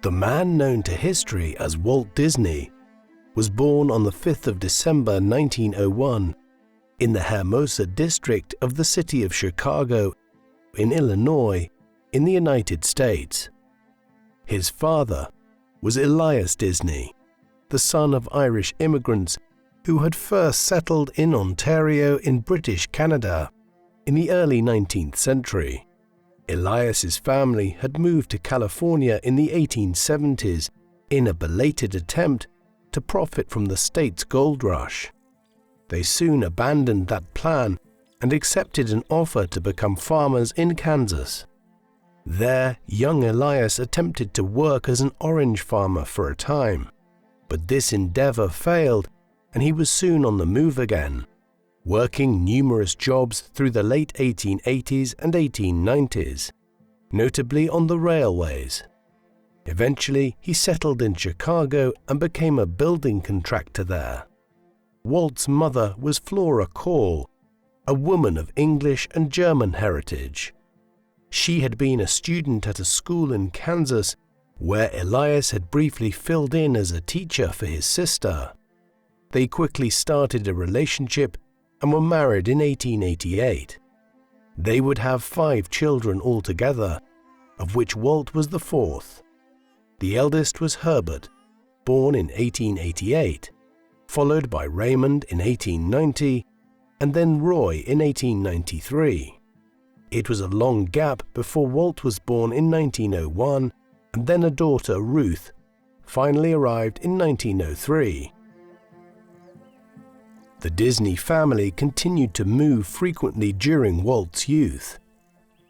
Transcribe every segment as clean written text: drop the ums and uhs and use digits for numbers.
The man known to history as Walt Disney was born on the 5th of December 1901 in the Hermosa district of the city of Chicago in Illinois in the United States. His father was Elias Disney, the son of Irish immigrants who had first settled in Ontario in British Canada in the early 19th century. Elias's family had moved to California in the 1870s in a belated attempt to profit from the state's gold rush. They soon abandoned that plan and accepted an offer to become farmers in Kansas. There, young Elias attempted to work as an orange farmer for a time, but this endeavor failed and he was soon on the move again, working numerous jobs through the late 1880s and 1890s, notably on the railways. Eventually, he settled in Chicago and became a building contractor there. Walt's mother was Flora Call, a woman of English and German heritage. She had been a student at a school in Kansas where Elias had briefly filled in as a teacher for his sister. They quickly started a relationship and were married in 1888. They would have 5 children altogether, of which Walt was the 4th. The eldest was Herbert, born in 1888, followed by Raymond in 1890, and then Roy in 1893. It was a long gap before Walt was born in 1901, and then a daughter, Ruth, finally arrived in 1903. The Disney family continued to move frequently during Walt's youth.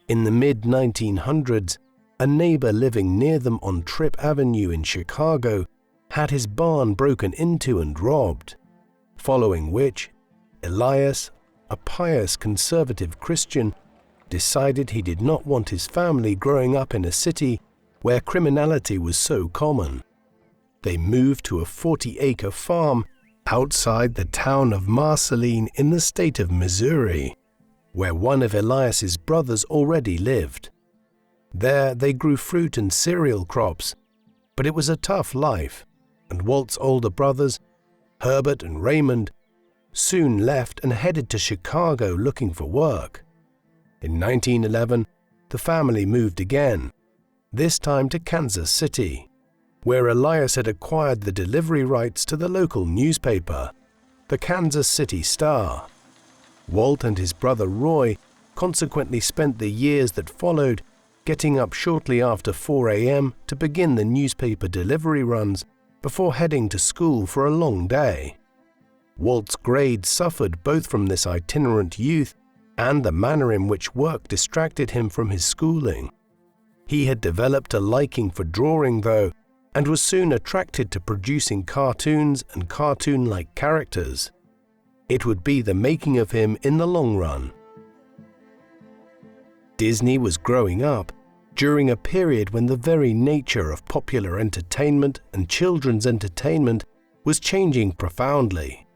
In the mid-1900s, a neighbor living near them on Tripp Avenue in Chicago had his barn broken into and robbed, following which Elias, a pious conservative Christian, decided he did not want his family growing up in a city where criminality was so common. They moved to a 40-acre farm outside the town of Marceline in the state of Missouri, where one of Elias's brothers already lived. There they grew fruit and cereal crops, but it was a tough life, and Walt's older brothers, Herbert and Raymond, soon left and headed to Chicago looking for work. In 1911, the family moved again, this time to Kansas City, where Elias had acquired the delivery rights to the local newspaper, the Kansas City Star. Walt and his brother Roy consequently spent the years that followed getting up shortly after 4 a.m. to begin the newspaper delivery runs before heading to school for a long day. Walt's grades suffered both from this itinerant youth and the manner in which work distracted him from his schooling. He had developed a liking for drawing, though, and was soon attracted to producing cartoons and cartoon-like characters. It would be the making of him in the long run. Disney was growing up during a period when the very nature of popular entertainment and children's entertainment was changing profoundly.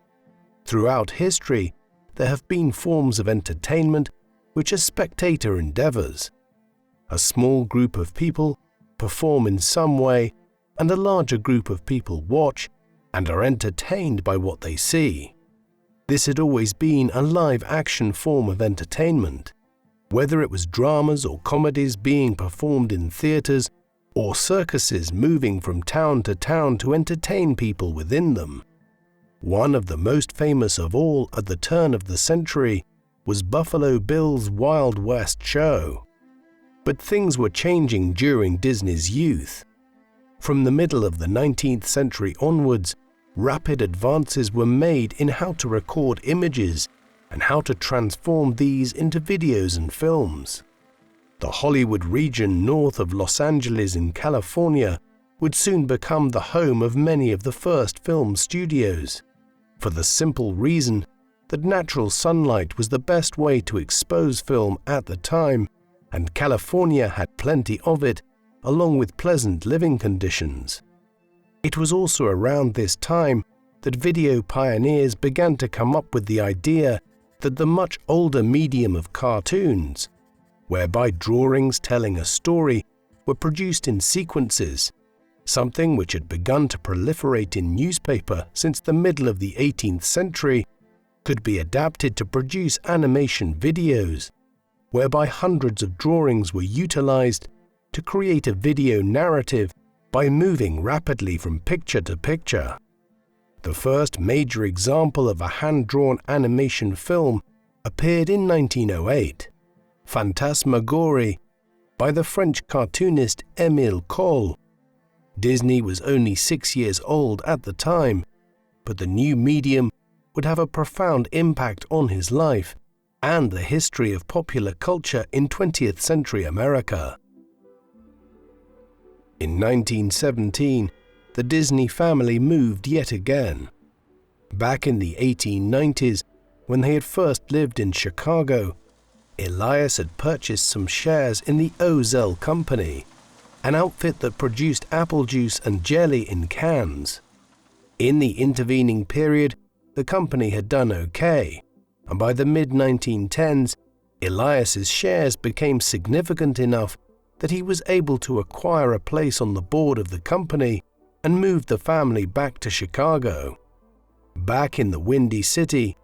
Throughout history, there have been forms of entertainment which a spectator endeavors. A small group of people perform in some way, and a larger group of people watch and are entertained by what they see. This had always been a live-action form of entertainment, whether it was dramas or comedies being performed in theaters or circuses moving from town to town to entertain people within them. One of the most famous of all at the turn of the century was Buffalo Bill's Wild West show. But things were changing during Disney's youth. From the middle of the 19th century onwards, rapid advances were made in how to record images and how to transform these into videos and films. The Hollywood region north of Los Angeles in California would soon become the home of many of the first film studios, for the simple reason that natural sunlight was the best way to expose film at the time, and California had plenty of it, along with pleasant living conditions. It was also around this time that video pioneers began to come up with the idea that the much older medium of cartoons, whereby drawings telling a story were produced in sequences, Something which had begun to proliferate in newspaper since the middle of the 18th century could be adapted to produce animation videos, whereby hundreds of drawings were utilized to create a video narrative by moving rapidly from picture to picture. The first major example of a hand-drawn animation film appeared in 1908, Phantasmagorie, by the French cartoonist Émile Cohl. Disney was only 6 years old at the time, but the new medium would have a profound impact on his life and the history of popular culture in 20th century America. In 1917, the Disney family moved yet again. Back in the 1890s, when they had first lived in Chicago, Elias had purchased some shares in the Ozell Company, an outfit that produced apple juice and jelly in cans. In the intervening period, the company had done okay, and by the mid-1910s, Elias's shares became significant enough that he was able to acquire a place on the board of the company and moved the family back to Chicago. Back in the Windy City,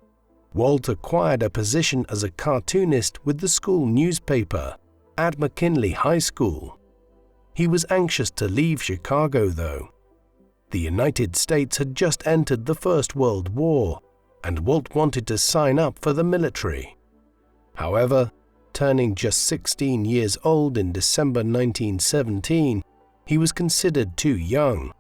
Walt acquired a position as a cartoonist with the school newspaper at McKinley High School. He was anxious to leave Chicago, though. The United States had just entered the First World War, and Walt wanted to sign up for the military. However, turning just 16 years old in December 1917, he was considered too young.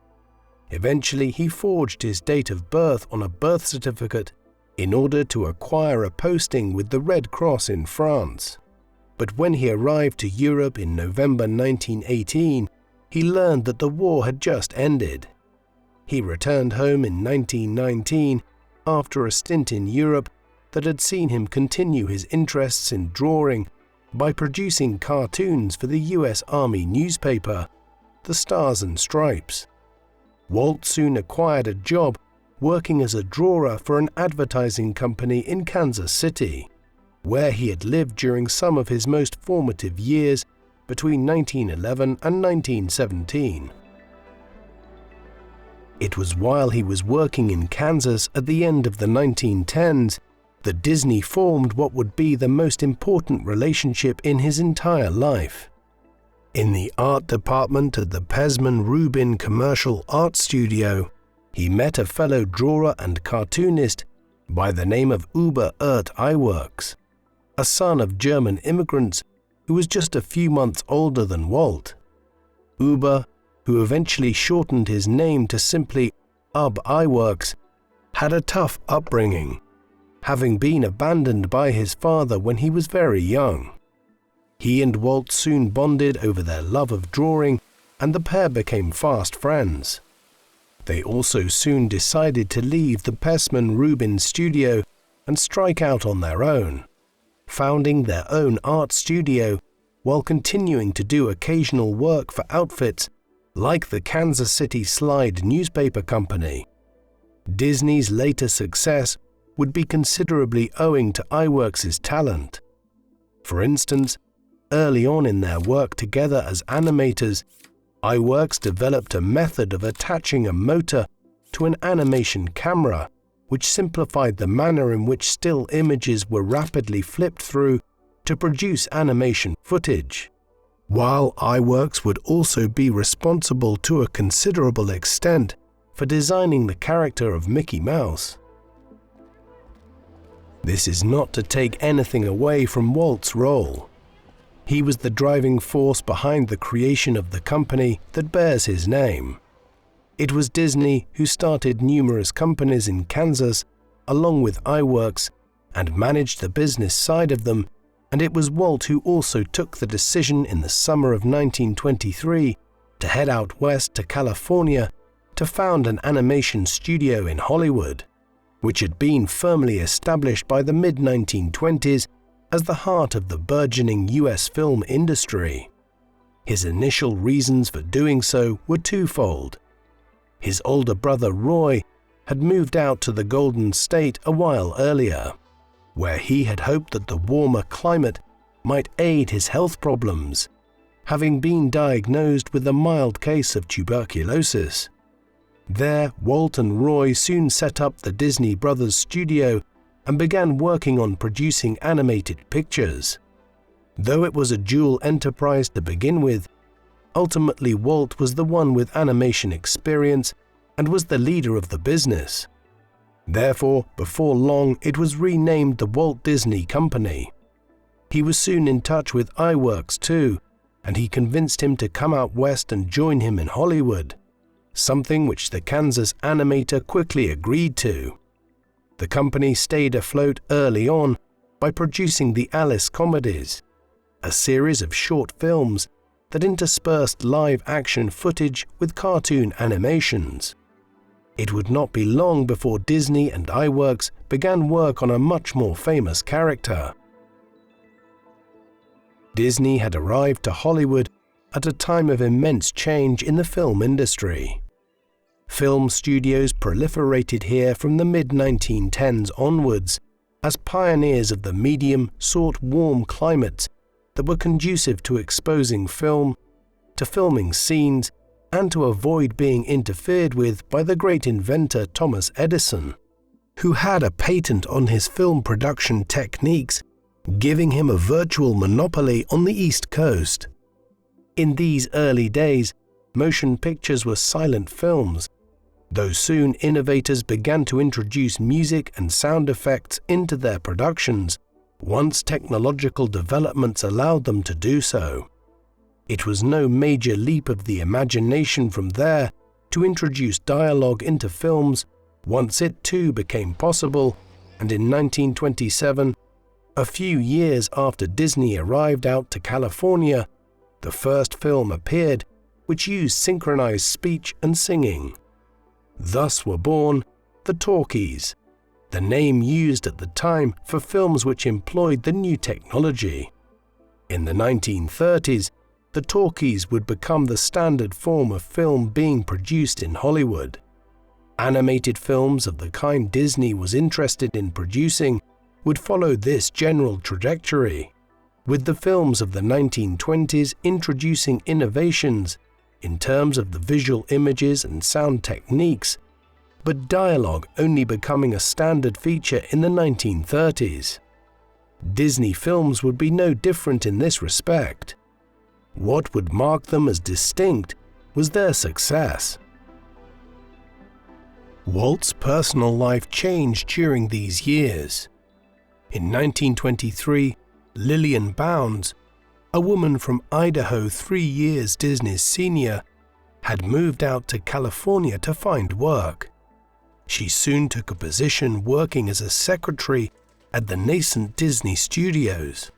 Eventually, he forged his date of birth on a birth certificate in order to acquire a posting with the Red Cross in France. But when he arrived to Europe in November 1918, he learned that the war had just ended. He returned home in 1919 after a stint in Europe that had seen him continue his interests in drawing by producing cartoons for the US Army newspaper, The Stars and Stripes. Walt soon acquired a job working as a drawer for an advertising company in Kansas City, where he had lived during some of his most formative years between 1911 and 1917. It was while he was working in Kansas at the end of the 1910s that Disney formed what would be the most important relationship in his entire life. In the art department at the Pesman Rubin Commercial Art Studio, he met a fellow drawer and cartoonist by the name of Uber Ert Iwerks, a son of German immigrants who was just a few months older than Walt. Uber, who eventually shortened his name to simply Ub Iwerks, had a tough upbringing, having been abandoned by his father when he was very young. He and Walt soon bonded over their love of drawing, and the pair became fast friends. They also soon decided to leave the Pesman Rubin studio and strike out on their own, founding their own art studio while continuing to do occasional work for outfits like the Kansas City Slide newspaper company. Disney's later success would be considerably owing to Iwerks' talent. For instance, early on in their work together as animators, Iwerks developed a method of attaching a motor to an animation camera, which simplified the manner in which still images were rapidly flipped through to produce animation footage. While Iwerks would also be responsible to a considerable extent for designing the character of Mickey Mouse. This is not to take anything away from Walt's role. He was the driving force behind the creation of the company that bears his name. It was Disney who started numerous companies in Kansas along with Iwerks and managed the business side of them, and it was Walt who also took the decision in the summer of 1923 to head out west to California to found an animation studio in Hollywood, which had been firmly established by the mid-1920s as the heart of the burgeoning US film industry. His initial reasons for doing so were twofold. His older brother Roy had moved out to the Golden State a while earlier, where he had hoped that the warmer climate might aid his health problems, having been diagnosed with a mild case of tuberculosis. There, Walt and Roy soon set up the Disney Brothers studio and began working on producing animated pictures. Though it was a dual enterprise to begin with, ultimately Walt was the one with animation experience and was the leader of the business. Therefore, before long, it was renamed the Walt Disney Company. He was soon in touch with iWorks too, and he convinced him to come out west and join him in Hollywood, something which the Kansas animator quickly agreed to. The company stayed afloat early on by producing the Alice comedies, a series of short films that interspersed live-action footage with cartoon animations. It would not be long before Disney and iWorks began work on a much more famous character. Disney had arrived to Hollywood at a time of immense change in the film industry. Film studios proliferated here from the mid-1910s onwards as pioneers of the medium sought warm climates that were conducive to exposing film, to filming scenes, and to avoid being interfered with by the great inventor Thomas Edison, who had a patent on his film production techniques, giving him a virtual monopoly on the East Coast. In these early days, motion pictures were silent films, though soon innovators began to introduce music and sound effects into their productions, once technological developments allowed them to do so. It was no major leap of the imagination from there to introduce dialogue into films once it too became possible, and in 1927, a few years after Disney arrived out to California, the first film appeared which used synchronized speech and singing. Thus were born the talkies, the name used at the time for films which employed the new technology. In the 1930s, the talkies would become the standard form of film being produced in Hollywood. Animated films of the kind Disney was interested in producing would follow this general trajectory, with the films of the 1920s introducing innovations in terms of the visual images and sound techniques, but dialogue only becoming a standard feature in the 1930s. Disney films would be no different in this respect. What would mark them as distinct was their success. Walt's personal life changed during these years. In 1923, Lillian Bounds, a woman from Idaho 3 years Disney's senior, had moved out to California to find work. She soon took a position working as a secretary at the nascent Disney Studios.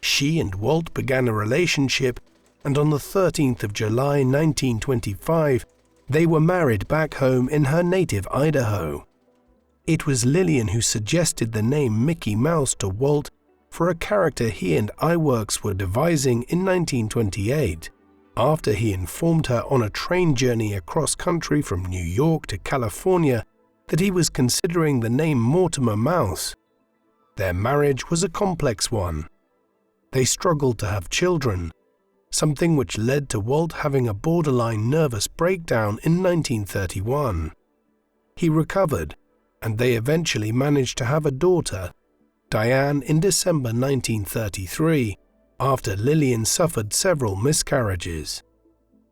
She and Walt began a relationship, and on the 13th of July 1925, they were married back home in her native Idaho. It was Lillian who suggested the name Mickey Mouse to Walt for a character he and iWorks were devising in 1928, after he informed her on a train journey across country from New York to California that he was considering the name Mortimer Mouse. Their marriage was a complex one. They struggled to have children, something which led to Walt having a borderline nervous breakdown in 1931. He recovered, and they eventually managed to have a daughter, Diane, in December 1933, after Lillian suffered several miscarriages.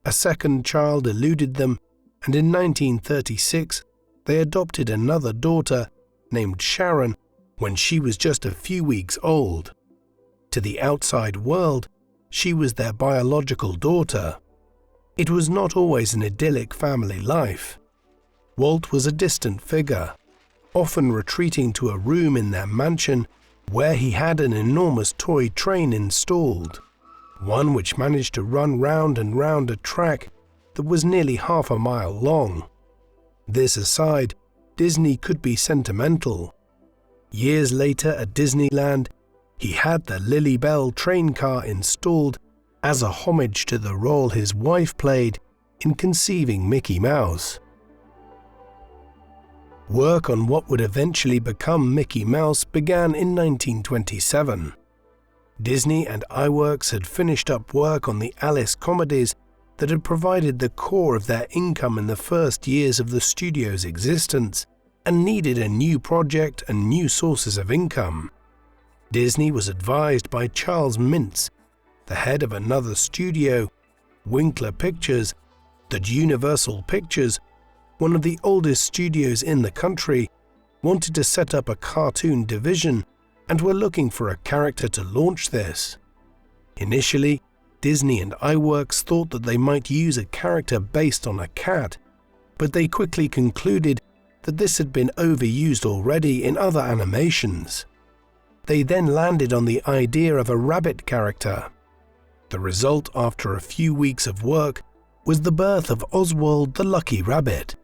A second child eluded them, and in 1936 they adopted another daughter named Sharon when she was just a few weeks old. To the outside world, she was their biological daughter. It was not always an idyllic family life. Walt was a distant figure, often retreating to a room in their mansion where he had an enormous toy train installed, one which managed to run round and round a track that was nearly half a mile long. This aside, Disney could be sentimental. Years later at Disneyland, he had the Lily Bell train car installed as a homage to the role his wife played in conceiving Mickey Mouse. Work on what would eventually become Mickey Mouse began in 1927. Disney and iWorks had finished up work on the Alice comedies that had provided the core of their income in the first years of the studio's existence, and needed a new project and new sources of income. Disney was advised by Charles Mintz, the head of another studio, Winkler Pictures, that Universal Pictures, one of the oldest studios in the country, wanted to set up a cartoon division and were looking for a character to launch this. Initially, Disney and iWorks thought that they might use a character based on a cat, but they quickly concluded that this had been overused already in other animations. They then landed on the idea of a rabbit character. The result, after a few weeks of work, was the birth of Oswald the Lucky Rabbit,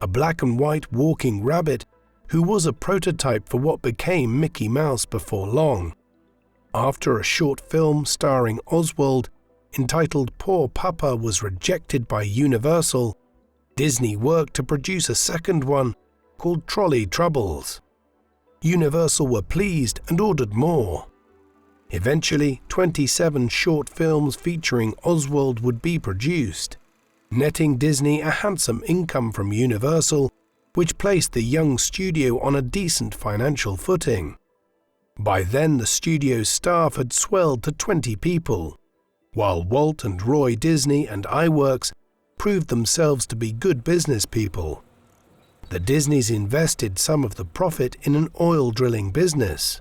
a black and white walking rabbit who was a prototype for what became Mickey Mouse before long. After a short film starring Oswald, entitled Poor Papa, was rejected by Universal, Disney worked to produce a second one called Trolley Troubles. Universal were pleased and ordered more. Eventually, 27 short films featuring Oswald would be produced, netting Disney a handsome income from Universal, which placed the young studio on a decent financial footing. By then, the studio's staff had swelled to 20 people, while Walt and Roy Disney and iWorks proved themselves to be good business people. The Disneys invested some of the profit in an oil drilling business.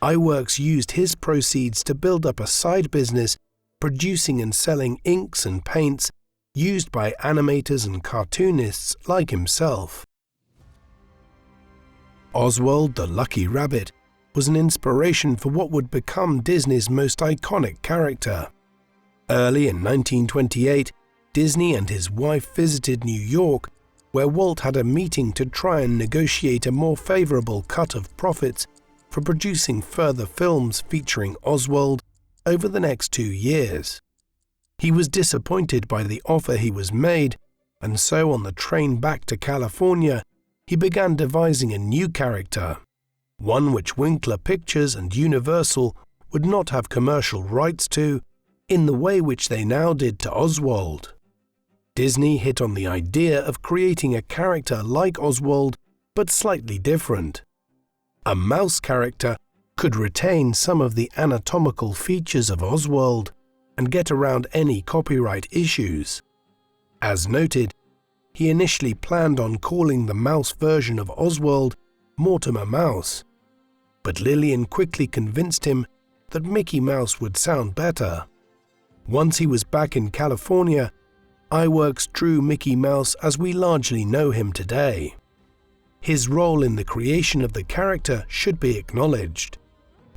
iWorks used his proceeds to build up a side business producing and selling inks and paints used by animators and cartoonists like himself. Oswald the Lucky Rabbit was an inspiration for what would become Disney's most iconic character. Early in 1928, Disney and his wife visited New York, where Walt had a meeting to try and negotiate a more favorable cut of profits for producing further films featuring Oswald over the next 2 years. He was disappointed by the offer he was made, and so on the train back to California, he began devising a new character, one which Winkler Pictures and Universal would not have commercial rights to in the way which they now did to Oswald. Disney hit on the idea of creating a character like Oswald, but slightly different. A mouse character could retain some of the anatomical features of Oswald and get around any copyright issues. As noted, he initially planned on calling the mouse version of Oswald Mortimer Mouse, but Lillian quickly convinced him that Mickey Mouse would sound better. Once he was back in California, iWorks drew Mickey Mouse as we largely know him today. His role in the creation of the character should be acknowledged,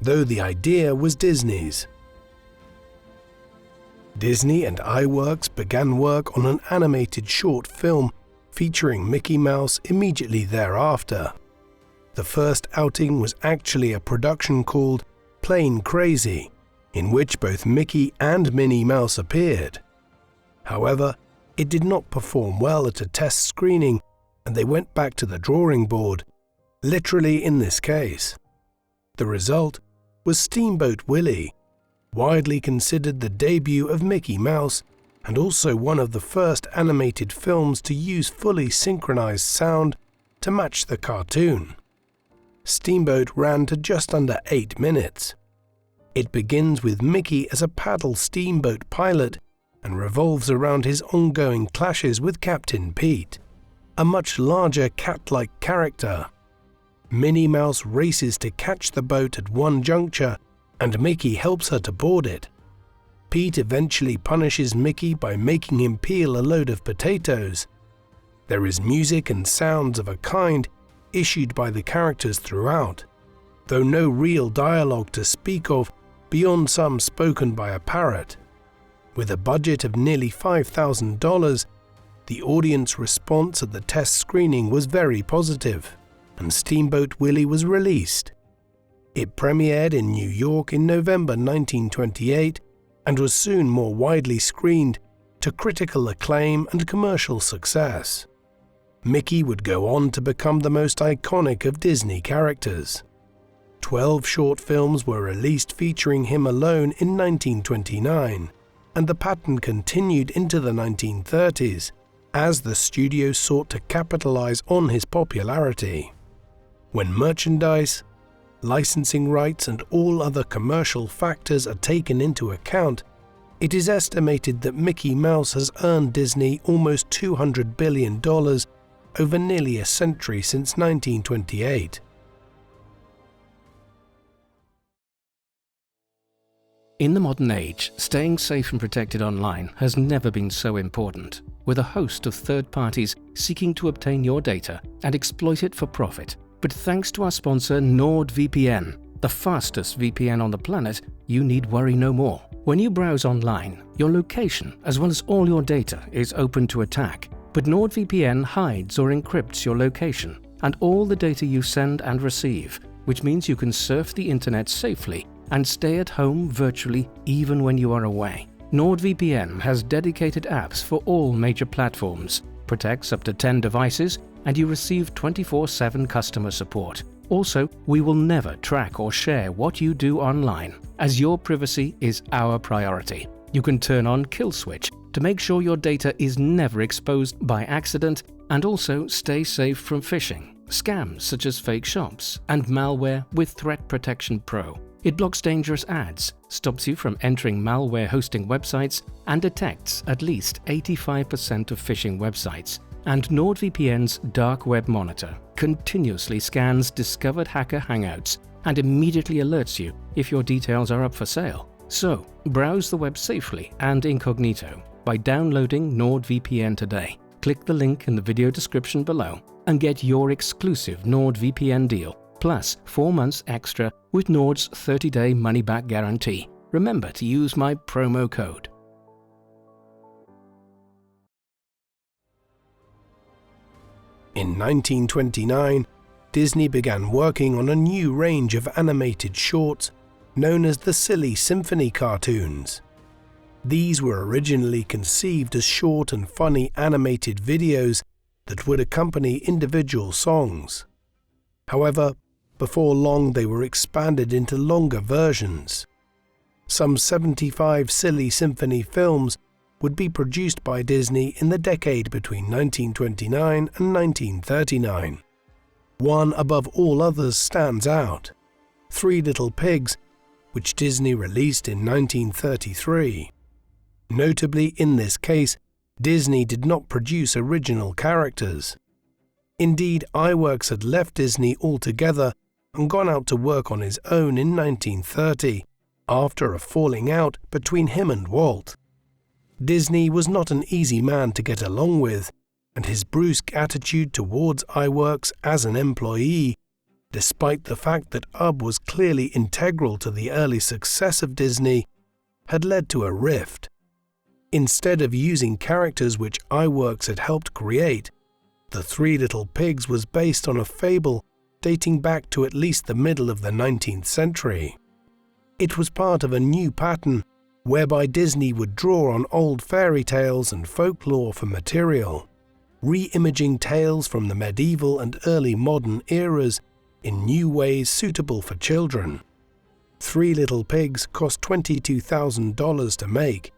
though the idea was Disney's. Disney and iWorks began work on an animated short film featuring Mickey Mouse immediately thereafter. The first outing was actually a production called Plain Crazy, in which both Mickey and Minnie Mouse appeared. However, it did not perform well at a test screening, and they went back to the drawing board, literally in this case. The result was Steamboat Willie, widely considered the debut of Mickey Mouse and also one of the first animated films to use fully synchronized sound to match the cartoon. Steamboat ran to just under 8 minutes. It begins with Mickey as a paddle steamboat pilot and revolves around his ongoing clashes with Captain Pete, a much larger cat-like character. Minnie Mouse races to catch the boat at one juncture, and Mickey helps her to board it. Pete eventually punishes Mickey by making him peel a load of potatoes. There is music and sounds of a kind issued by the characters throughout, though no real dialogue to speak of beyond some spoken by a parrot. With a budget of nearly $5,000, the audience response at the test screening was very positive, and Steamboat Willie was released. It premiered in New York in November 1928 and was soon more widely screened to critical acclaim and commercial success. Mickey would go on to become the most iconic of Disney characters. 12 short films were released featuring him alone in 1929, and the pattern continued into the 1930s as the studio sought to capitalize on his popularity. When merchandise, licensing rights, and all other commercial factors are taken into account, it is estimated that Mickey Mouse has earned Disney almost $200 billion over nearly a century since 1928. In the modern age, staying safe and protected online has never been so important, with a host of third parties seeking to obtain your data and exploit it for profit. But thanks to our sponsor NordVPN, the fastest VPN on the planet, you need worry no more. When you browse online, your location as well as all your data is open to attack, but NordVPN hides or encrypts your location and all the data you send and receive, which means you can surf the internet safely and stay at home virtually even when you are away. NordVPN has dedicated apps for all major platforms, protects up to 10 devices, and you receive 24/7 customer support. Also, we will never track or share what you do online, as your privacy is our priority. You can turn on Kill Switch to make sure your data is never exposed by accident, and also stay safe from phishing, scams such as fake shops, and malware with Threat Protection Pro. It blocks dangerous ads, stops you from entering malware hosting websites, and detects at least 85% of phishing websites. And NordVPN's Dark Web Monitor continuously scans discovered hacker hangouts and immediately alerts you if your details are up for sale. So, browse the web safely and incognito by downloading NordVPN today. Click the link in the video description below and get your exclusive NordVPN deal, plus 4 months extra with Nord's 30-day money-back guarantee. Remember to use my promo code. In 1929, Disney began working on a new range of animated shorts known as the Silly Symphony cartoons. These were originally conceived as short and funny animated videos that would accompany individual songs. However, before long they were expanded into longer versions. Some 75 Silly Symphony films would be produced by Disney in the decade between 1929 and 1939. One above all others stands out: Three Little Pigs, which Disney released in 1933. Notably, in this case, Disney did not produce original characters. Indeed, iWorks had left Disney altogether and gone out to work on his own in 1930, after a falling out between him and Walt. Disney was not an easy man to get along with, and his brusque attitude towards iWorks as an employee, despite the fact that UB was clearly integral to the early success of Disney, had led to a rift. Instead of using characters which iWorks had helped create, The Three Little Pigs was based on a fable dating back to at least the middle of the 19th century. It was part of a new pattern whereby Disney would draw on old fairy tales and folklore for material, re-imaging tales from the medieval and early modern eras in new ways suitable for children. Three Little Pigs cost $22,000 to make,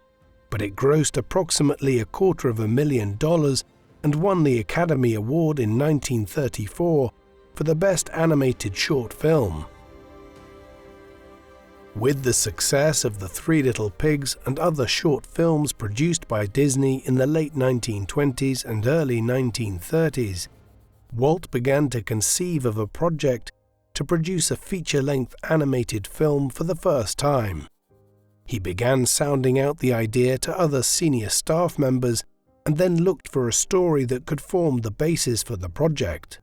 but it grossed approximately $250,000 and won the Academy Award in 1934 for the Best Animated Short Film. With the success of The Three Little Pigs and other short films produced by Disney in the late 1920s and early 1930s, Walt began to conceive of a project to produce a feature-length animated film for the first time. He began sounding out the idea to other senior staff members and then looked for a story that could form the basis for the project.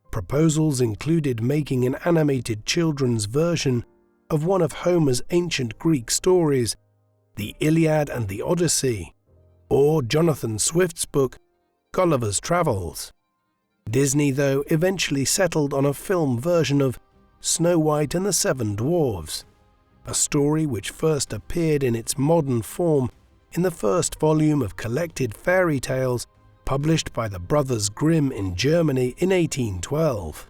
Proposals included making an animated children's version of one of Homer's ancient Greek stories, the Iliad and the Odyssey, or Jonathan Swift's book, Gulliver's Travels. Disney, though, eventually settled on a film version of Snow White and the Seven Dwarfs, a story which first appeared in its modern form in the first volume of collected fairy tales published by the Brothers Grimm in Germany in 1812.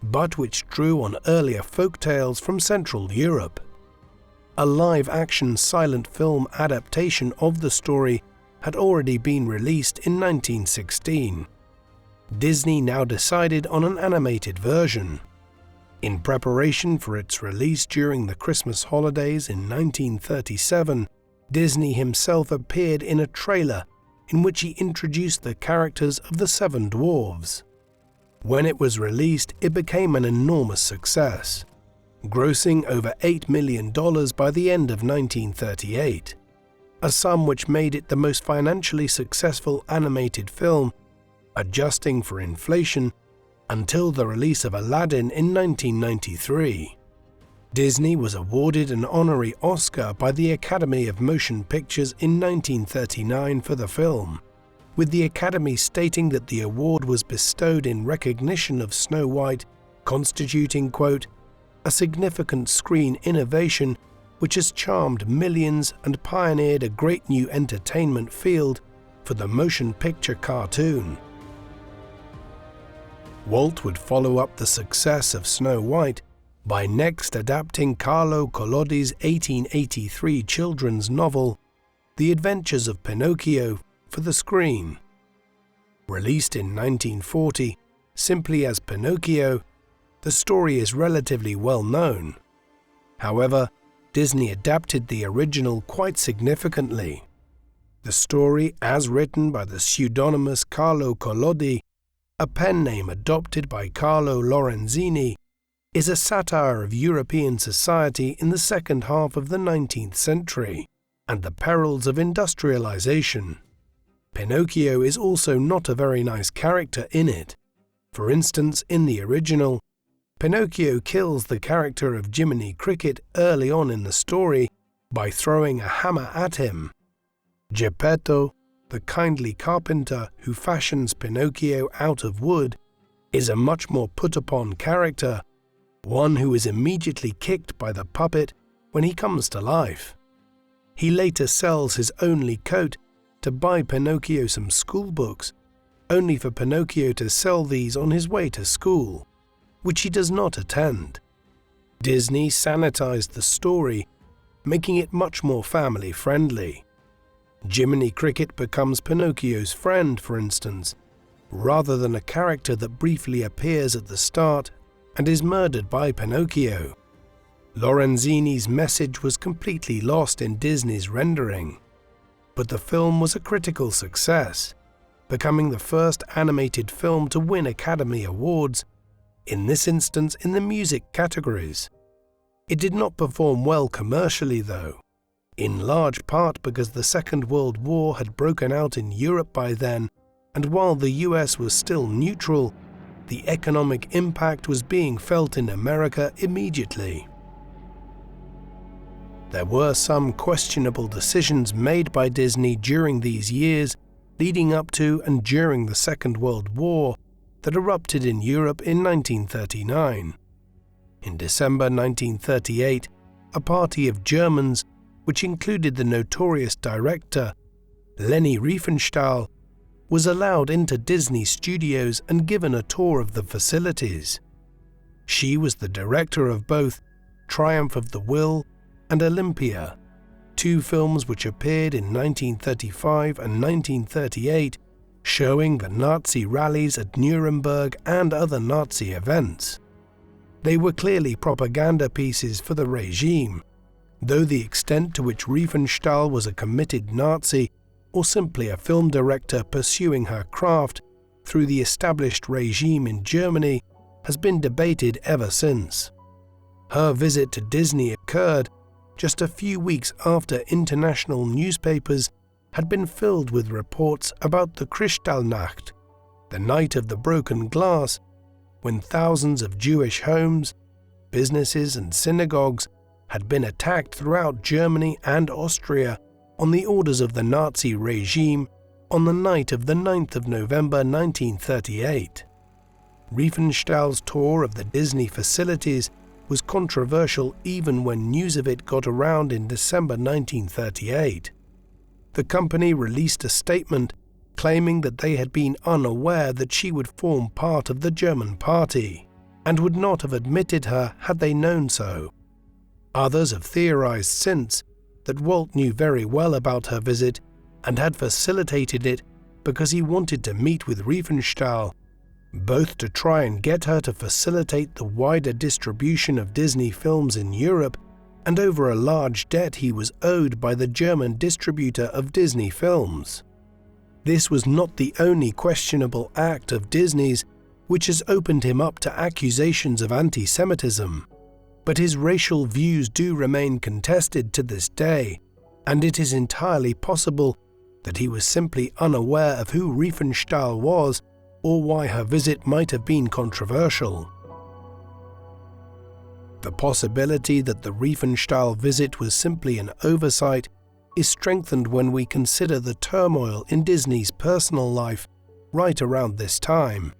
but which drew on earlier folktales from Central Europe. A live-action silent film adaptation of the story had already been released in 1916. Disney now decided on an animated version. In preparation for its release during the Christmas holidays in 1937, Disney himself appeared in a trailer in which he introduced the characters of the Seven Dwarfs. When it was released, it became an enormous success, grossing over $8 million by the end of 1938, a sum which made it the most financially successful animated film, adjusting for inflation, until the release of Aladdin in 1993. Disney was awarded an honorary Oscar by the Academy of Motion Pictures in 1939 for the film, with the Academy stating that the award was bestowed in recognition of Snow White constituting, quote, a significant screen innovation which has charmed millions and pioneered a great new entertainment field for the motion picture cartoon. Walt would follow up the success of Snow White by next adapting Carlo Collodi's 1883 children's novel, The Adventures of Pinocchio, for the screen. Released in 1940 simply as Pinocchio, the story is relatively well known. However, Disney adapted the original quite significantly. The story, as written by the pseudonymous Carlo Collodi, a pen name adopted by Carlo Lorenzini, is a satire of European society in the second half of the 19th century and the perils of industrialization. Pinocchio is also not a very nice character in it. For instance, in the original, Pinocchio kills the character of Jiminy Cricket early on in the story by throwing a hammer at him. Geppetto, the kindly carpenter who fashions Pinocchio out of wood, is a much more put-upon character, one who is immediately kicked by the puppet when he comes to life. He later sells his only coat to buy Pinocchio some school books, only for Pinocchio to sell these on his way to school, which he does not attend. Disney sanitized the story, making it much more family-friendly. Jiminy Cricket becomes Pinocchio's friend, for instance, rather than a character that briefly appears at the start and is murdered by Pinocchio. Lorenzini's message was completely lost in Disney's rendering, but the film was a critical success, becoming the first animated film to win Academy Awards, in this instance in the music categories. It did not perform well commercially though, in large part because the Second World War had broken out in Europe by then, and while the US was still neutral, the economic impact was being felt in America immediately. There were some questionable decisions made by Disney during these years, leading up to and during the Second World War, that erupted in Europe in 1939. In December 1938, a party of Germans, which included the notorious director Leni Riefenstahl, was allowed into Disney Studios and given a tour of the facilities. She was the director of both Triumph of the Will and Olympia, two films which appeared in 1935 and 1938, showing the Nazi rallies at Nuremberg and other Nazi events. They were clearly propaganda pieces for the regime, though the extent to which Riefenstahl was a committed Nazi or simply a film director pursuing her craft through the established regime in Germany has been debated ever since. Her visit to Disney occurred just a few weeks after international newspapers had been filled with reports about the Kristallnacht, the night of the broken glass, when thousands of Jewish homes, businesses and synagogues had been attacked throughout Germany and Austria on the orders of the Nazi regime on the night of the 9th of November 1938. Riefenstahl's tour of the Disney facilities was controversial even when news of it got around in December 1938. The company released a statement claiming that they had been unaware that she would form part of the German party. and would not have admitted her had they known so. Others have theorized since that Walt knew very well about her visit and had facilitated it because he wanted to meet with Riefenstahl, both to try and get her to facilitate the wider distribution of Disney films in Europe and over a large debt he was owed by the German distributor of Disney films. This was not the only questionable act of Disney's which has opened him up to accusations of anti-Semitism, but his racial views do remain contested to this day, and it is entirely possible that he was simply unaware of who Riefenstahl was or why her visit might have been controversial. The possibility that the Riefenstahl visit was simply an oversight is strengthened when we consider the turmoil in Disney's personal life right around this time.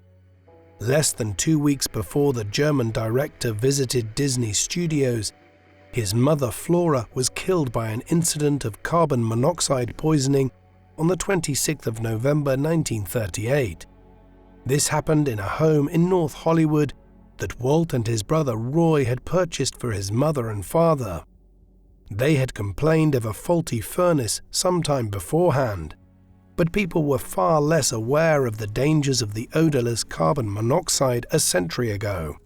Less than 2 weeks before the German director visited Disney Studios, his mother Flora was killed by an incident of carbon monoxide poisoning on the 26th of November 1938. This happened in a home in North Hollywood that Walt and his brother Roy had purchased for his mother and father. They had complained of a faulty furnace sometime beforehand, but people were far less aware of the dangers of the odorless carbon monoxide a century ago.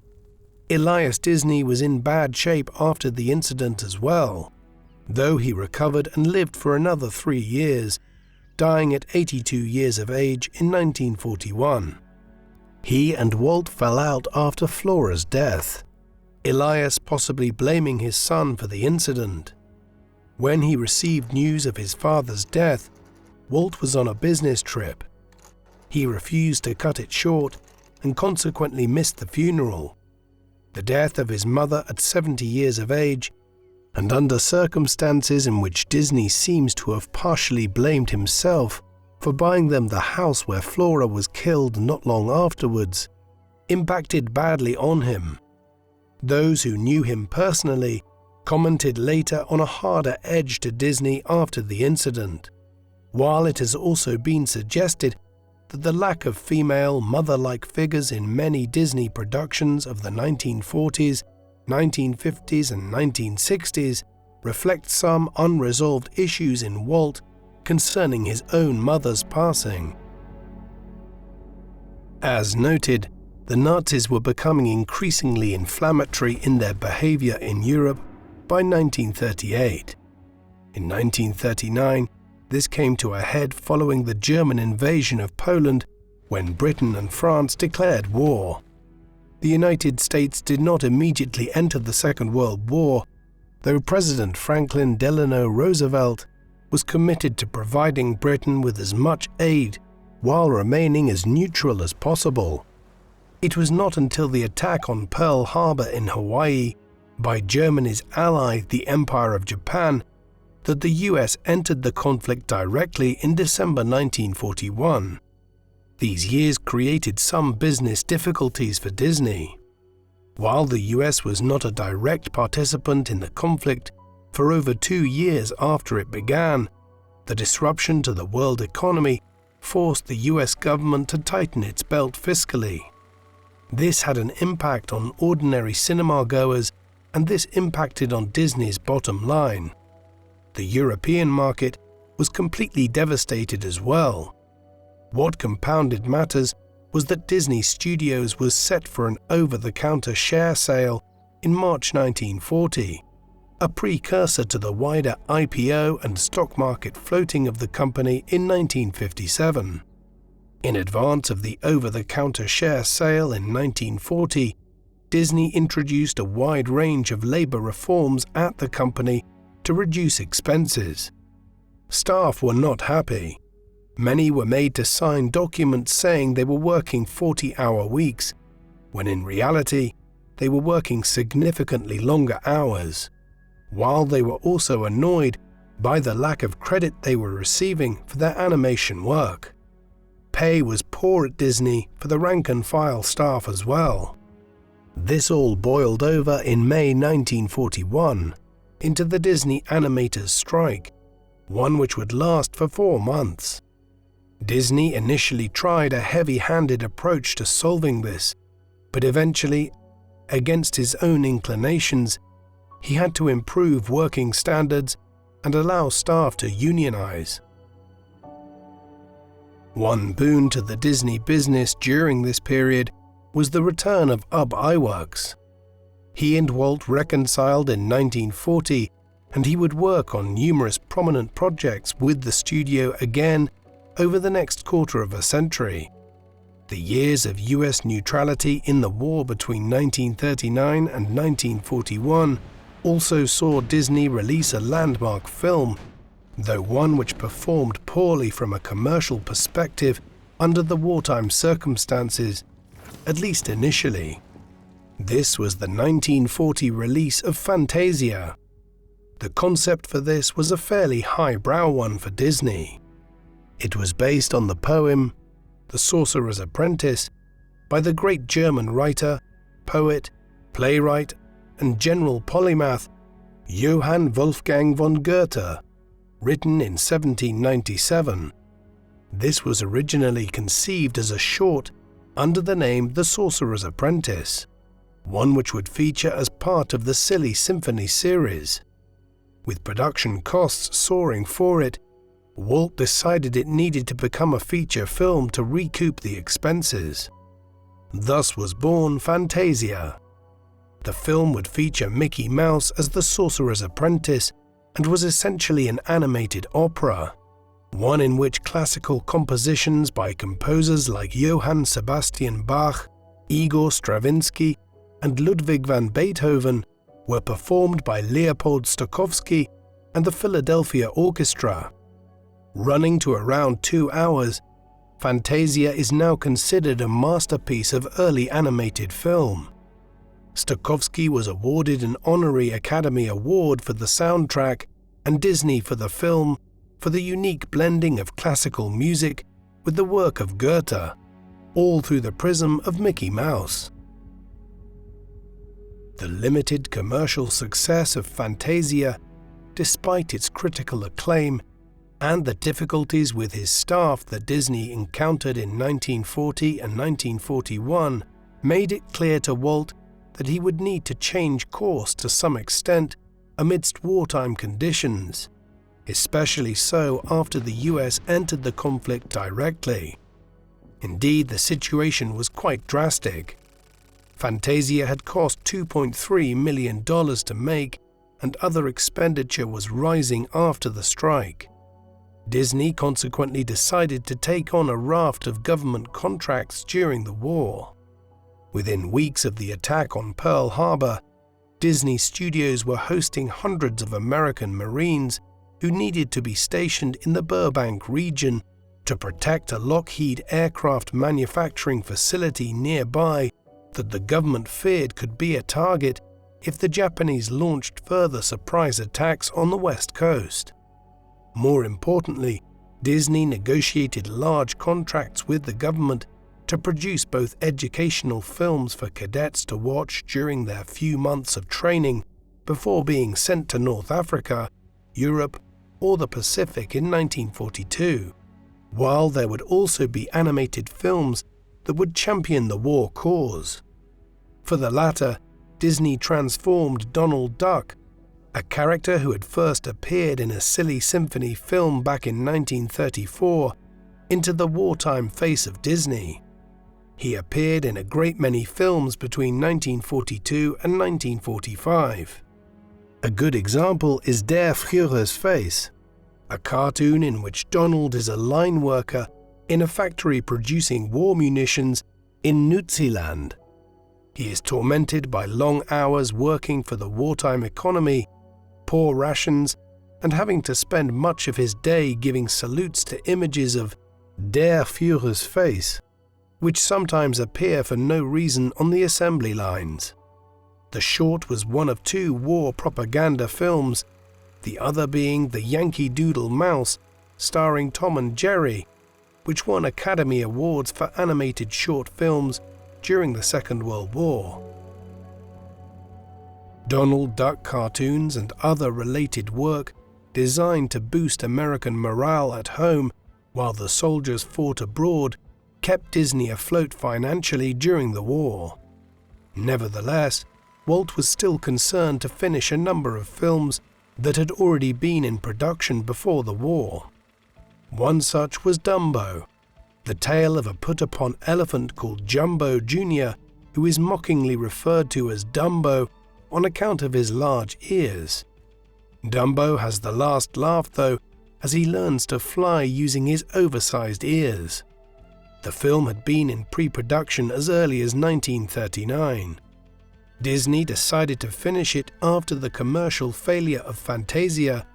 Elias Disney was in bad shape after the incident as well, though he recovered and lived for another 3 years, dying at 82 years of age in 1941. He and Walt fell out after Flora's death, Elias possibly blaming his son for the incident. When he received news of his father's death, Walt was on a business trip. He refused to cut it short and consequently missed the funeral. The death of his mother at 70 years of age, and under circumstances in which Disney seems to have partially blamed himself for buying them the house where Flora was killed not long afterwards, impacted badly on him. Those who knew him personally commented later on a harder edge to Disney after the incident, while it has also been suggested that the lack of female mother-like figures in many Disney productions of the 1940s, 1950s and 1960s reflect some unresolved issues in Walt concerning his own mother's passing. As noted, the Nazis were becoming increasingly inflammatory in their behavior in Europe by 1938. In 1939, this came to a head following the German invasion of Poland, when Britain and France declared war. The United States did not immediately enter the Second World War, though President Franklin Delano Roosevelt was committed to providing Britain with as much aid while remaining as neutral as possible. It was not until the attack on Pearl Harbor in Hawaii by Germany's ally, the Empire of Japan, that the US entered the conflict directly in December 1941. These years created some business difficulties for Disney. While the US was not a direct participant in the conflict for over 2 years after it began, the disruption to the world economy forced the US government to tighten its belt fiscally. This had an impact on ordinary cinema goers, and this impacted on Disney's bottom line. The European market was completely devastated as well. What compounded matters was that Disney Studios was set for an over-the-counter share sale in March 1940, a precursor to the wider IPO and stock market floating of the company in 1957. In advance of the over-the-counter share sale in 1940, Disney introduced a wide range of labor reforms at the company to reduce expenses. Staff were not happy. Many were made to sign documents saying they were working 40-hour weeks, when in reality, they were working significantly longer hours, while they were also annoyed by the lack of credit they were receiving for their animation work. Pay was poor at Disney for the rank-and-file staff as well. This all boiled over in May 1941 into the Disney animators' strike, one which would last for 4 months. Disney initially tried a heavy-handed approach to solving this, but eventually, against his own inclinations, he had to improve working standards and allow staff to unionize. One boon to the Disney business during this period was the return of Ub Iwerks. He and Walt reconciled in 1940, and he would work on numerous prominent projects with the studio again over the next quarter of a century. The years of US neutrality in the war between 1939 and 1941 also saw Disney release a landmark film, though one which performed poorly from a commercial perspective under the wartime circumstances, at least initially. This was the 1940 release of Fantasia. The concept for this was a fairly highbrow one for Disney. It was based on the poem The Sorcerer's Apprentice by the great German writer, poet, playwright, and general polymath Johann Wolfgang von Goethe, written in 1797. This was originally conceived as a short under the name The Sorcerer's Apprentice, one which would feature as part of the Silly Symphony series. With production costs soaring for it, Walt decided it needed to become a feature film to recoup the expenses. Thus was born Fantasia. The film would feature Mickey Mouse as the Sorcerer's Apprentice and was essentially an animated opera, one in which classical compositions by composers like Johann Sebastian Bach, Igor Stravinsky, and Ludwig van Beethoven were performed by Leopold Stokowski and the Philadelphia Orchestra. Running to around 2 hours, Fantasia is now considered a masterpiece of early animated film. Stokowski was awarded an honorary Academy Award for the soundtrack and Disney for the film for the unique blending of classical music with the work of Goethe, all through the prism of Mickey Mouse. The limited commercial success of Fantasia, despite its critical acclaim, and the difficulties with his staff that Disney encountered in 1940 and 1941, made it clear to Walt that he would need to change course to some extent amidst wartime conditions, especially so after the US entered the conflict directly. Indeed, the situation was quite drastic. Fantasia had cost $2.3 million to make, and other expenditure was rising after the strike. Disney consequently decided to take on a raft of government contracts during the war. Within weeks of the attack on Pearl Harbor, Disney Studios were hosting hundreds of American Marines who needed to be stationed in the Burbank region to protect a Lockheed aircraft manufacturing facility nearby that the government feared could be a target if the Japanese launched further surprise attacks on the West Coast. More importantly, Disney negotiated large contracts with the government to produce both educational films for cadets to watch during their few months of training before being sent to North Africa, Europe, or the Pacific in 1942, while there would also be animated films that would champion the war cause. For the latter, Disney transformed Donald Duck, a character who had first appeared in a Silly Symphony film back in 1934, into the wartime face of Disney. He appeared in a great many films between 1942 and 1945. A good example is Der Führer's Face, a cartoon in which Donald is a line worker in a factory producing war munitions in Newzealand. He is tormented by long hours working for the wartime economy, poor rations, and having to spend much of his day giving salutes to images of Der Führer's Face, which sometimes appear for no reason on the assembly lines. The short was one of 2 war propaganda films, the other being The Yankee Doodle Mouse, starring Tom and Jerry, which won Academy Awards for animated short films during the Second World War. Donald Duck cartoons and other related work designed to boost American morale at home while the soldiers fought abroad kept Disney afloat financially during the war. Nevertheless, Walt was still concerned to finish a number of films that had already been in production before the war. One such was Dumbo, the tale of a put-upon elephant called Jumbo Jr., who is mockingly referred to as Dumbo on account of his large ears. Dumbo has the last laugh, though, as he learns to fly using his oversized ears. The film had been in pre-production as early as 1939. Disney decided to finish it after the commercial failure of Fantasia,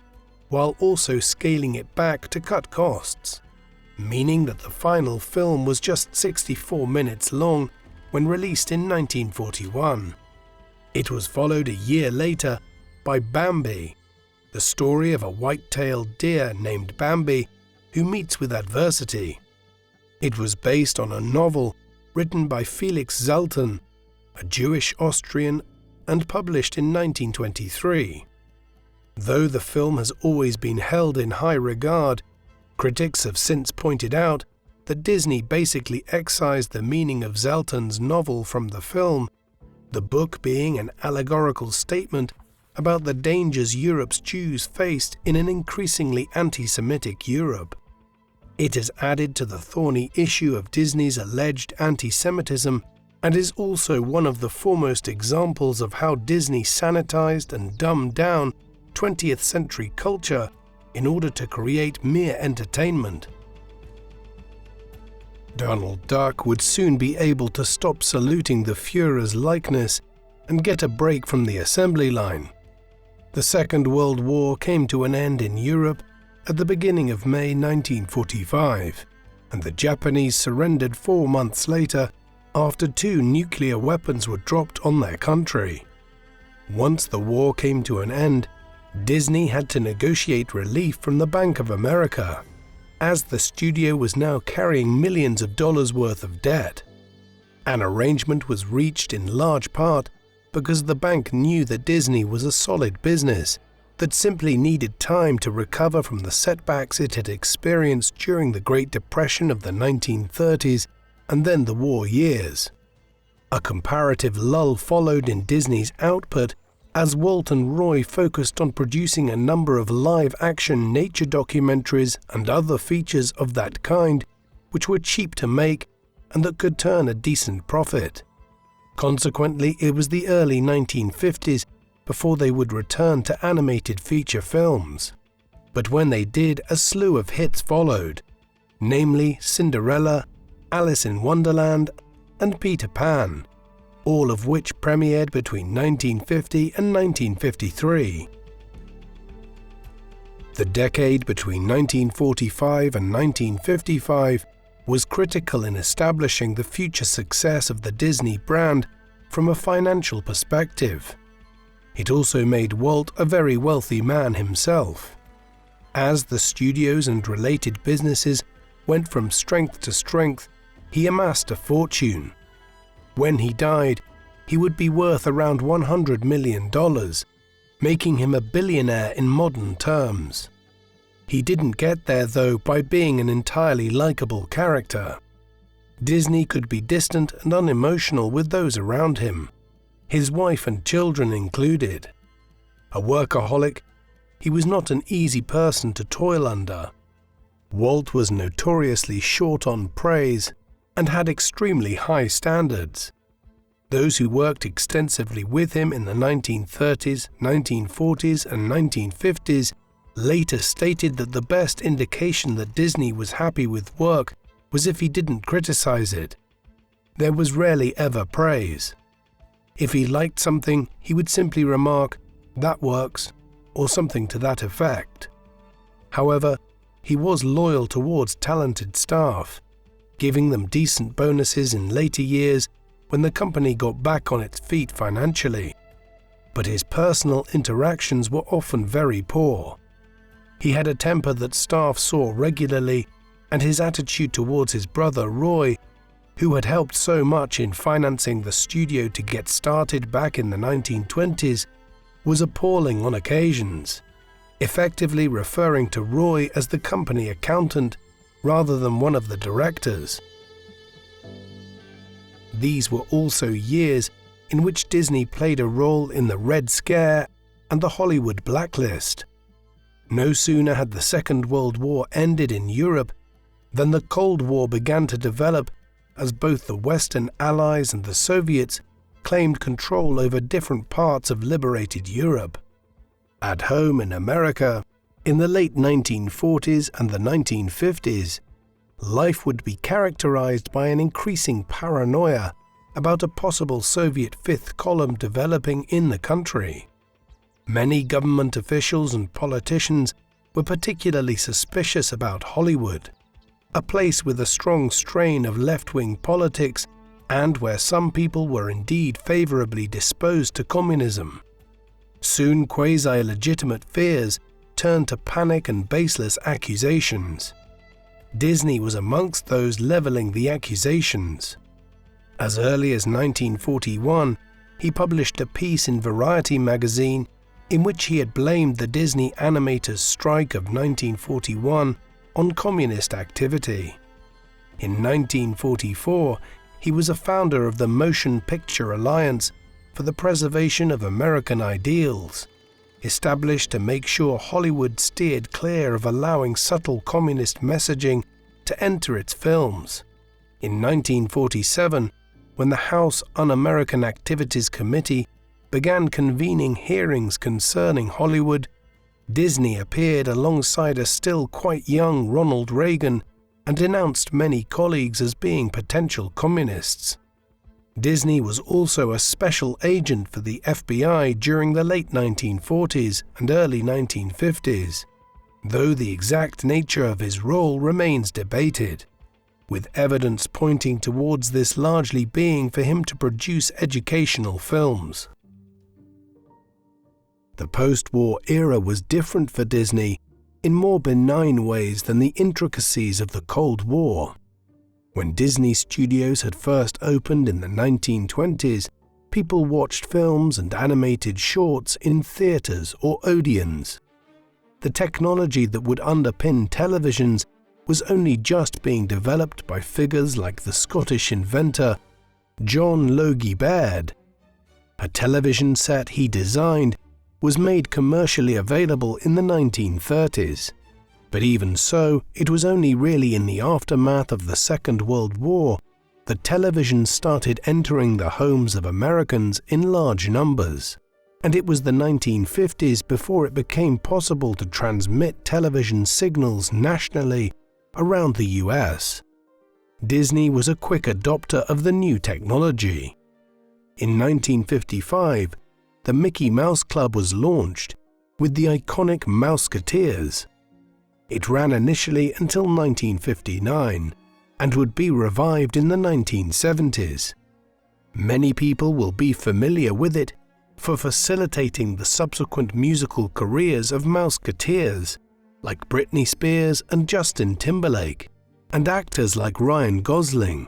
while also scaling it back to cut costs, meaning that the final film was just 64 minutes long when released in 1941. It was followed a year later by Bambi, the story of a white-tailed deer named Bambi who meets with adversity. It was based on a novel written by Felix Salten, a Jewish Austrian, and published in 1923. Though the film has always been held in high regard, critics have since pointed out that Disney basically excised the meaning of Salten's novel from the film, the book being an allegorical statement about the dangers Europe's Jews faced in an increasingly anti-Semitic Europe. It has added to the thorny issue of Disney's alleged anti-Semitism and is also one of the foremost examples of how Disney sanitized and dumbed down 20th century culture in order to create mere entertainment. Donald Duck would soon be able to stop saluting the Führer's likeness and get a break from the assembly line. The Second World War came to an end in Europe at the beginning of May 1945, and the Japanese surrendered 4 months later after 2 nuclear weapons were dropped on their country. Once the war came to an end, Disney had to negotiate relief from the Bank of America, as the studio was now carrying millions of dollars worth of debt. An arrangement was reached in large part because the bank knew that Disney was a solid business that simply needed time to recover from the setbacks it had experienced during the Great Depression of the 1930s and then the war years. A comparative lull followed in Disney's output as Walt and Roy focused on producing a number of live-action nature documentaries and other features of that kind which were cheap to make and that could turn a decent profit. Consequently, it was the early 1950s before they would return to animated feature films. But when they did, a slew of hits followed, namely Cinderella, Alice in Wonderland, and Peter Pan, all of which premiered between 1950 and 1953. The decade between 1945 and 1955 was critical in establishing the future success of the Disney brand from a financial perspective. It also made Walt a very wealthy man himself. As the studios and related businesses went from strength to strength, he amassed a fortune. When he died, he would be worth around $100 million, making him a billionaire in modern terms. He didn't get there, though, by being an entirely likable character. Disney could be distant and unemotional with those around him, his wife and children included. A workaholic, he was not an easy person to toil under. Walt was notoriously short on praise and had extremely high standards. Those who worked extensively with him in the 1930s, 1940s, and 1950s later stated that the best indication that Disney was happy with work was if he didn't criticize it. There was rarely ever praise. If he liked something, he would simply remark, "That works," or something to that effect. However, he was loyal towards talented staff, giving them decent bonuses in later years when the company got back on its feet financially. But his personal interactions were often very poor. He had a temper that staff saw regularly, and his attitude towards his brother Roy, who had helped so much in financing the studio to get started back in the 1920s, was appalling on occasions, effectively referring to Roy as the company accountant rather than one of the directors. These were also years in which Disney played a role in the Red Scare and the Hollywood blacklist. No sooner had the Second World War ended in Europe than the Cold War began to develop, as both the Western Allies and the Soviets claimed control over different parts of liberated Europe. At home in America, in the late 1940s and the 1950s, life would be characterized by an increasing paranoia about a possible Soviet fifth column developing in the country. Many government officials and politicians were particularly suspicious about Hollywood, a place with a strong strain of left-wing politics and where some people were indeed favorably disposed to communism. Soon quasi-legitimate fears turned to panic and baseless accusations. Disney was amongst those leveling the accusations. As early as 1941, he published a piece in Variety magazine in which he had blamed the Disney animators' strike of 1941 on communist activity. In 1944, he was a founder of the Motion Picture Alliance for the Preservation of American Ideals, established to make sure Hollywood steered clear of allowing subtle communist messaging to enter its films. In 1947, when the House Un-American Activities Committee began convening hearings concerning Hollywood, Disney appeared alongside a still quite young Ronald Reagan and denounced many colleagues as being potential communists. Disney was also a special agent for the FBI during the late 1940s and early 1950s, though the exact nature of his role remains debated, with evidence pointing towards this largely being for him to produce educational films. The post-war era was different for Disney in more benign ways than the intricacies of the Cold War. When Disney Studios had first opened in the 1920s, people watched films and animated shorts in theaters or Odeons. The technology that would underpin televisions was only just being developed by figures like the Scottish inventor John Logie Baird. A television set he designed was made commercially available in the 1930s. But even so, it was only really in the aftermath of the Second World War that television started entering the homes of Americans in large numbers. And it was the 1950s before it became possible to transmit television signals nationally around the US. Disney was a quick adopter of the new technology. In 1955, the Mickey Mouse Club was launched with the iconic Mouseketeers. It ran initially until 1959 and would be revived in the 1970s. Many people will be familiar with it for facilitating the subsequent musical careers of Mouseketeers like Britney Spears and Justin Timberlake, and actors like Ryan Gosling.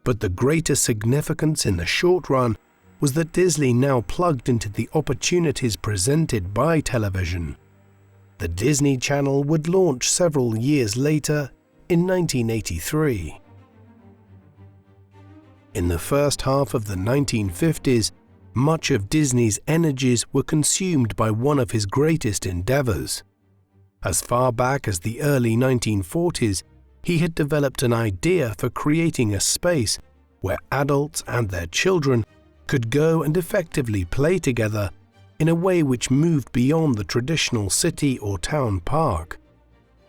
But the greater significance in the short run was that Disney now plugged into the opportunities presented by television. The Disney Channel would launch several years later in 1983. In the first half of the 1950s, much of Disney's energies were consumed by one of his greatest endeavors. As far back as the early 1940s, he had developed an idea for creating a space where adults and their children could go and effectively play together in a way which moved beyond the traditional city or town park.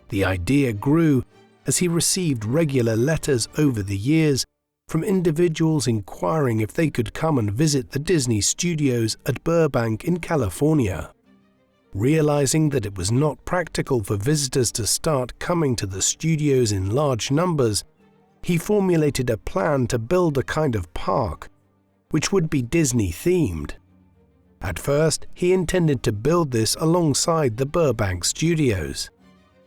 The idea grew as he received regular letters over the years from individuals inquiring if they could come and visit the Disney Studios at Burbank in California. Realizing that it was not practical for visitors to start coming to the studios in large numbers, he formulated a plan to build a kind of park which would be Disney-themed. At first, he intended to build this alongside the Burbank studios,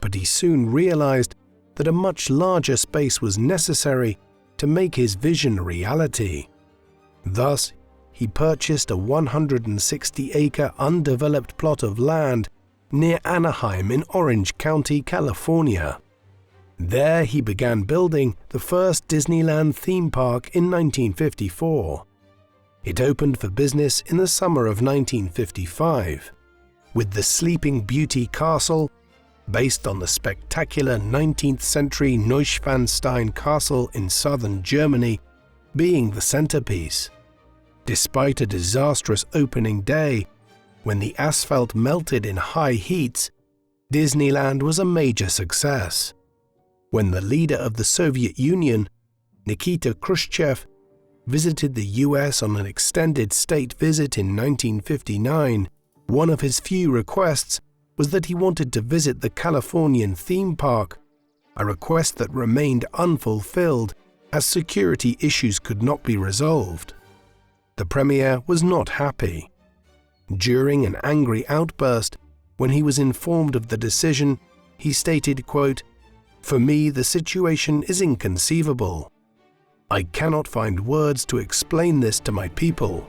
but he soon realized that a much larger space was necessary to make his vision a reality. Thus, he purchased a 160-acre undeveloped plot of land near Anaheim in Orange County, California. There he began building the first Disneyland theme park in 1954. It opened for business in the summer of 1955, with the Sleeping Beauty Castle, based on the spectacular 19th century Neuschwanstein Castle in southern Germany, being the centerpiece. Despite a disastrous opening day, when the asphalt melted in high heats, Disneyland was a major success. When the leader of the Soviet Union, Nikita Khrushchev, visited the US on an extended state visit in 1959, one of his few requests was that he wanted to visit the Californian theme park, a request that remained unfulfilled as security issues could not be resolved. The premier was not happy. During an angry outburst, when he was informed of the decision, he stated, quote, "For me, the situation is inconceivable. I cannot find words to explain this to my people."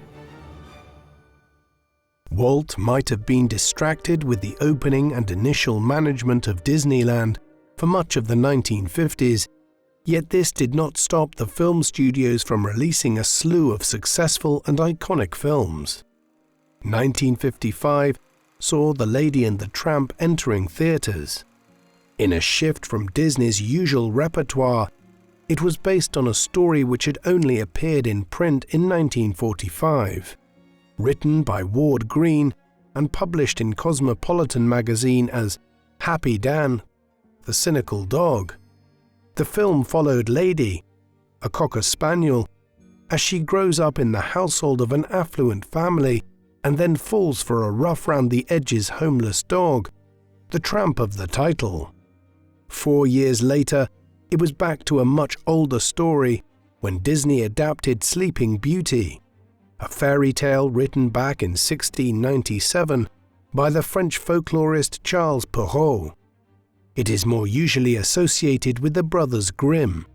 Walt might have been distracted with the opening and initial management of Disneyland for much of the 1950s, yet this did not stop the film studios from releasing a slew of successful and iconic films. 1955 saw The Lady and the Tramp entering theaters. In a shift from Disney's usual repertoire, it was based on a story which had only appeared in print in 1945. Written by Ward Green and published in Cosmopolitan magazine as Happy Dan, the Cynical Dog. The film followed Lady, a Cocker Spaniel, as she grows up in the household of an affluent family and then falls for a rough-round-the-edges homeless dog, the tramp of the title. 4 years later, it was back to a much older story when Disney adapted Sleeping Beauty, a fairy tale written back in 1697 by the French folklorist Charles Perrault. It is more usually associated with the Brothers Grimm,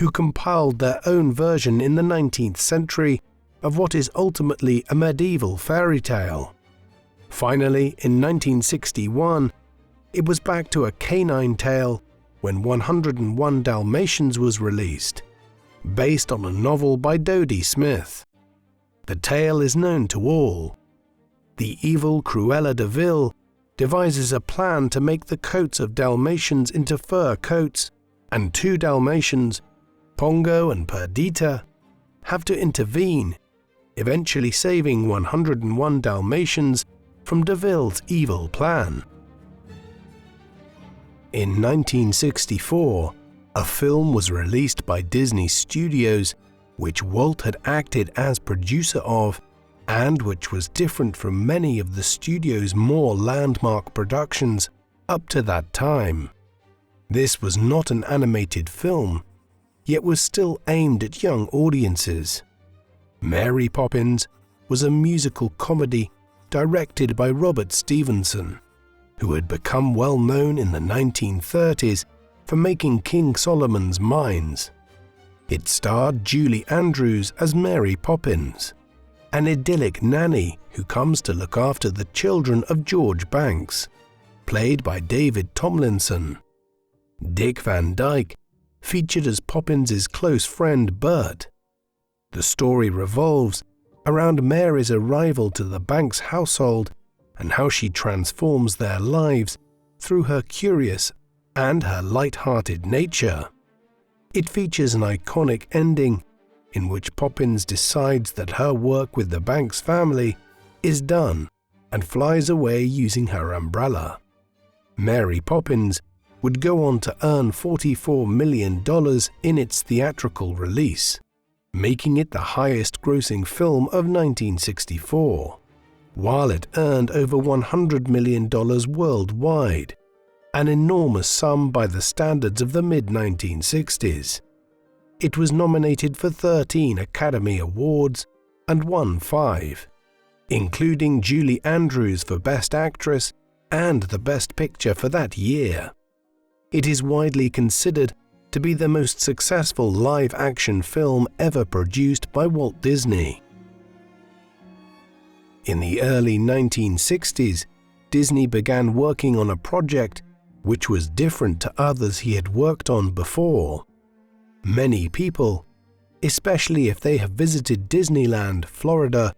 who compiled their own version in the 19th century of what is ultimately a medieval fairy tale. Finally, in 1961, it was back to a canine tale when 101 Dalmatians was released, based on a novel by Dodie Smith. The tale is known to all. The evil Cruella de Vil devises a plan to make the coats of Dalmatians into fur coats, and 2 Dalmatians, Pongo and Perdita, have to intervene, eventually saving 101 Dalmatians from de Vil's evil plan. In 1964, a film was released by Disney Studios which Walt had acted as producer of, and which was different from many of the studio's more landmark productions up to that time. This was not an animated film, yet was still aimed at young audiences. Mary Poppins was a musical comedy directed by Robert Stevenson, who had become well known in the 1930s for making King Solomon's Mines. It starred Julie Andrews as Mary Poppins, an idyllic nanny who comes to look after the children of George Banks, played by David Tomlinson. Dick Van Dyke featured as Poppins' close friend Bert. The story revolves around Mary's arrival to the Banks household and how she transforms their lives through her curious and her light-hearted nature. It features an iconic ending in which Poppins decides that her work with the Banks family is done and flies away using her umbrella. Mary Poppins would go on to earn $44 million in its theatrical release, making it the highest-grossing film of 1964, while it earned over $100 million worldwide, an enormous sum by the standards of the mid-1960s. It was nominated for 13 Academy Awards and won 5, including Julie Andrews for Best Actress and the Best Picture for that year. It is widely considered to be the most successful live-action film ever produced by Walt Disney. In the early 1960s, Disney began working on a project which was different to others he had worked on before. Many people, especially if they have visited Disneyland, Florida,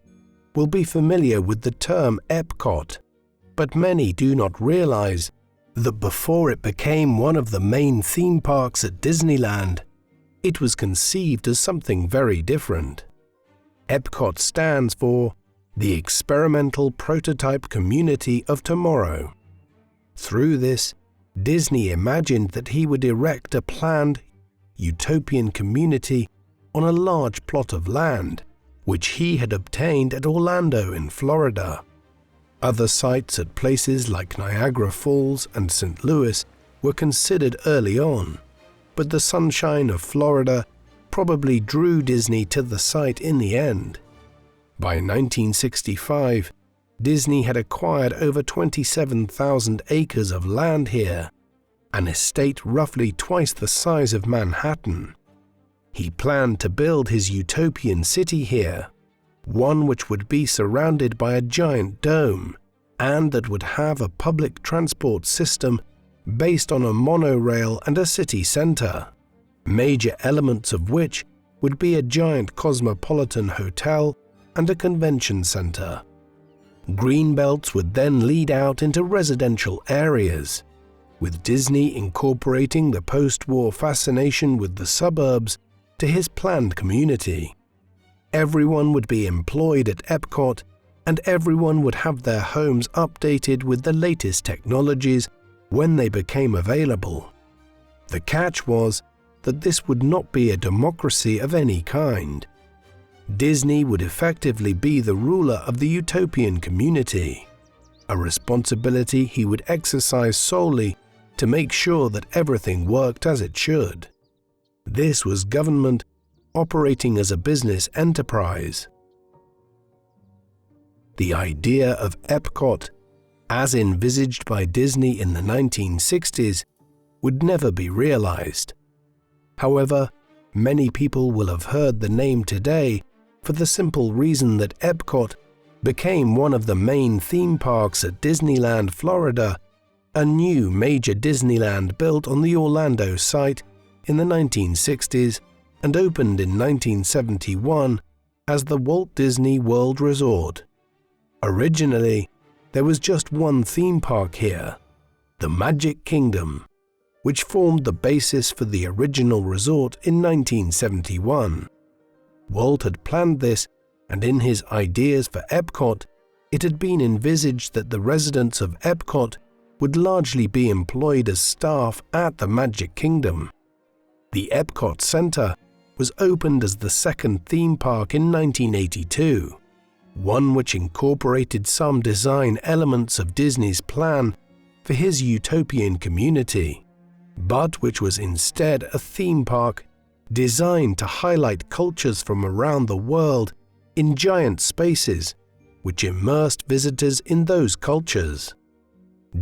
will be familiar with the term Epcot, but many do not realize that before it became one of the main theme parks at Disneyland, it was conceived as something very different. Epcot stands for the Experimental Prototype Community of Tomorrow. Through this, Disney imagined that he would erect a planned, utopian community on a large plot of land, which he had obtained at Orlando in Florida. Other sites at places like Niagara Falls and St. Louis were considered early on, but the sunshine of Florida probably drew Disney to the site in the end. By 1965, Disney had acquired over 27,000 acres of land here, an estate roughly twice the size of Manhattan. He planned to build his utopian city here, one which would be surrounded by a giant dome and that would have a public transport system based on a monorail and a city center, major elements of which would be a giant cosmopolitan hotel and a convention center. Greenbelts would then lead out into residential areas, with Disney incorporating the post-war fascination with the suburbs to his planned community. Everyone would be employed at Epcot, and everyone would have their homes updated with the latest technologies when they became available. The catch was that this would not be a democracy of any kind. Disney would effectively be the ruler of the utopian community, a responsibility he would exercise solely to make sure that everything worked as it should. This was government operating as a business enterprise. The idea of Epcot, as envisaged by Disney in the 1960s, would never be realized. However, many people will have heard the name today for the simple reason that Epcot became one of the main theme parks at Disneyland, Florida, a new major Disneyland built on the Orlando site in the 1960s and opened in 1971 as the Walt Disney World Resort. Originally, there was just one theme park here, the Magic Kingdom, which formed the basis for the original resort in 1971. Walt had planned this, and in his ideas for Epcot, it had been envisaged that the residents of Epcot would largely be employed as staff at the Magic Kingdom. The Epcot Center was opened as the second theme park in 1982, one which incorporated some design elements of Disney's plan for his utopian community, but which was instead a theme park designed to highlight cultures from around the world in giant spaces, which immersed visitors in those cultures.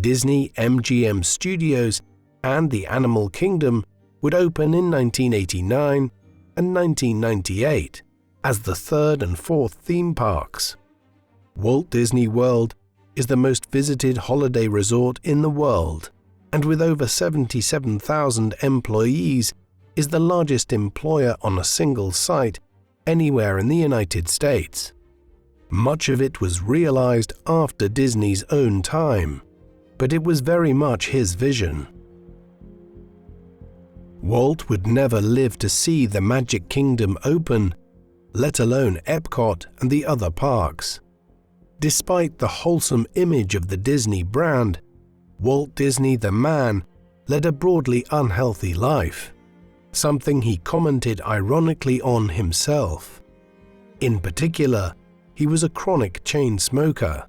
Disney MGM Studios and the Animal Kingdom would open in 1989 and 1998 as the third and fourth theme parks. Walt Disney World is the most visited holiday resort in the world, and with over 77,000 employees, is the largest employer on a single site anywhere in the United States. Much of it was realized after Disney's own time, but it was very much his vision. Walt would never live to see the Magic Kingdom open, let alone Epcot and the other parks. Despite the wholesome image of the Disney brand, Walt Disney the man led a broadly unhealthy life, something he commented ironically on himself. In particular, he was a chronic chain smoker,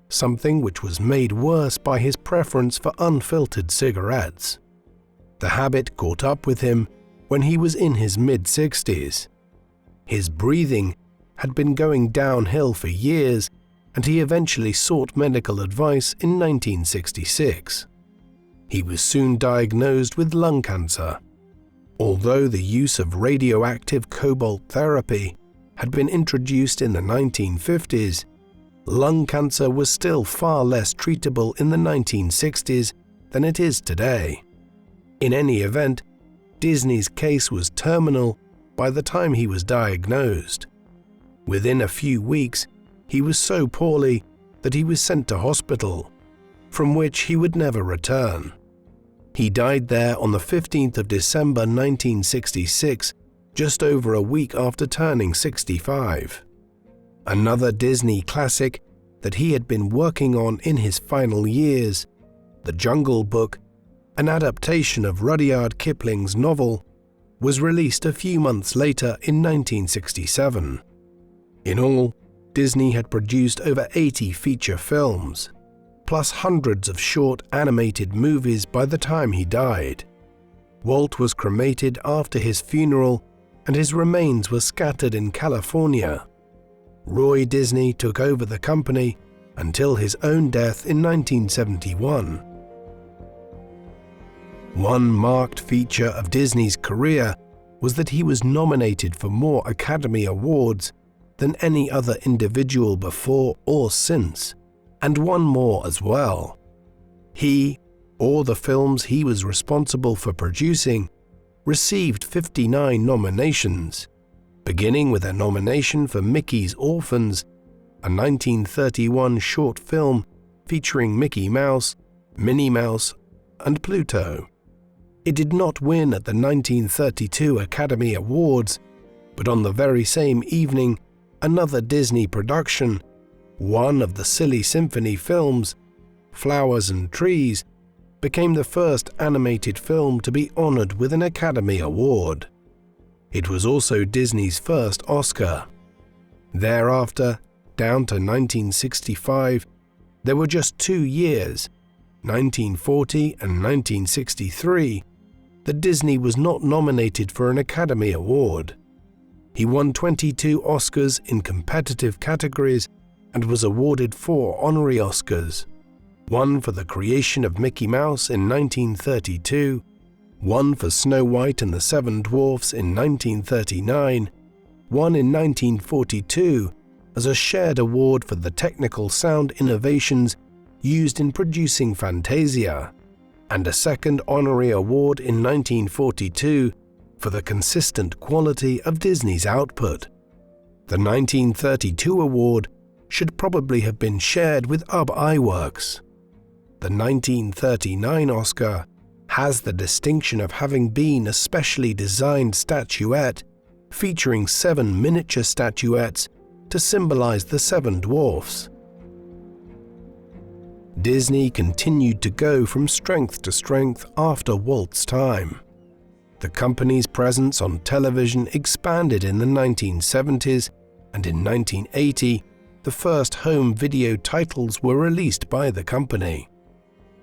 something which was made worse by his preference for unfiltered cigarettes. The habit caught up with him when he was in his mid-60s. His breathing had been going downhill for years, and he eventually sought medical advice in 1966. He was soon diagnosed with lung cancer. Although the use of radioactive cobalt therapy had been introduced in the 1950s, lung cancer was still far less treatable in the 1960s than it is today. In any event, Disney's case was terminal, by the time he was diagnosed. Within a few weeks, he was so poorly that he was sent to hospital, from which he would never return. He died there on the 15th of December 1966, just over a week after turning 65. Another Disney classic that he had been working on in his final years, The Jungle Book, an adaptation of Rudyard Kipling's novel, was released a few months later in 1967. In all, Disney had produced over 80 feature films, plus hundreds of short animated movies by the time he died. Walt was cremated after his funeral, and his remains were scattered in California. Roy Disney took over the company until his own death in 1971. One marked feature of Disney's career was that he was nominated for more Academy Awards than any other individual before or since, and won more as well. He, or the films he was responsible for producing, received 59 nominations, beginning with a nomination for Mickey's Orphans, a 1931 short film featuring Mickey Mouse, Minnie Mouse, and Pluto. It did not win at the 1932 Academy Awards, but on the very same evening, another Disney production, one of the Silly Symphony films, Flowers and Trees, became the first animated film to be honored with an Academy Award. It was also Disney's first Oscar. Thereafter, down to 1965, there were just 2 years, 1940 and 1963, that Disney was not nominated for an Academy Award. He won 22 Oscars in competitive categories and was awarded 4 honorary Oscars, one for the creation of Mickey Mouse in 1932, one for Snow White and the Seven Dwarfs in 1939, one in 1942 as a shared award for the technical sound innovations used in producing Fantasia, and a second honorary award in 1942 for the consistent quality of Disney's output. The 1932 award should probably have been shared with UB Iwerks. The 1939 Oscar has the distinction of having been a specially designed statuette featuring 7 miniature statuettes to symbolize the Seven Dwarfs. Disney continued to go from strength to strength after Walt's time. The company's presence on television expanded in the 1970s, and in 1980, the first home video titles were released by the company.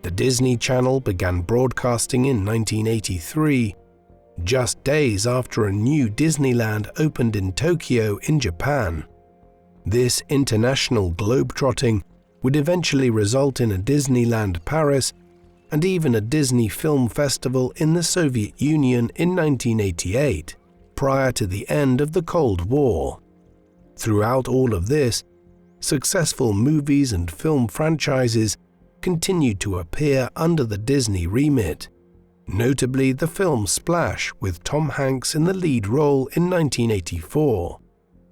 The Disney Channel began broadcasting in 1983, just days after a new Disneyland opened in Tokyo in Japan. This international globetrotting would eventually result in a Disneyland Paris and even a Disney Film Festival in the Soviet Union in 1988, prior to the end of the Cold War. Throughout all of this, successful movies and film franchises continued to appear under the Disney remit, notably the film Splash with Tom Hanks in the lead role in 1984,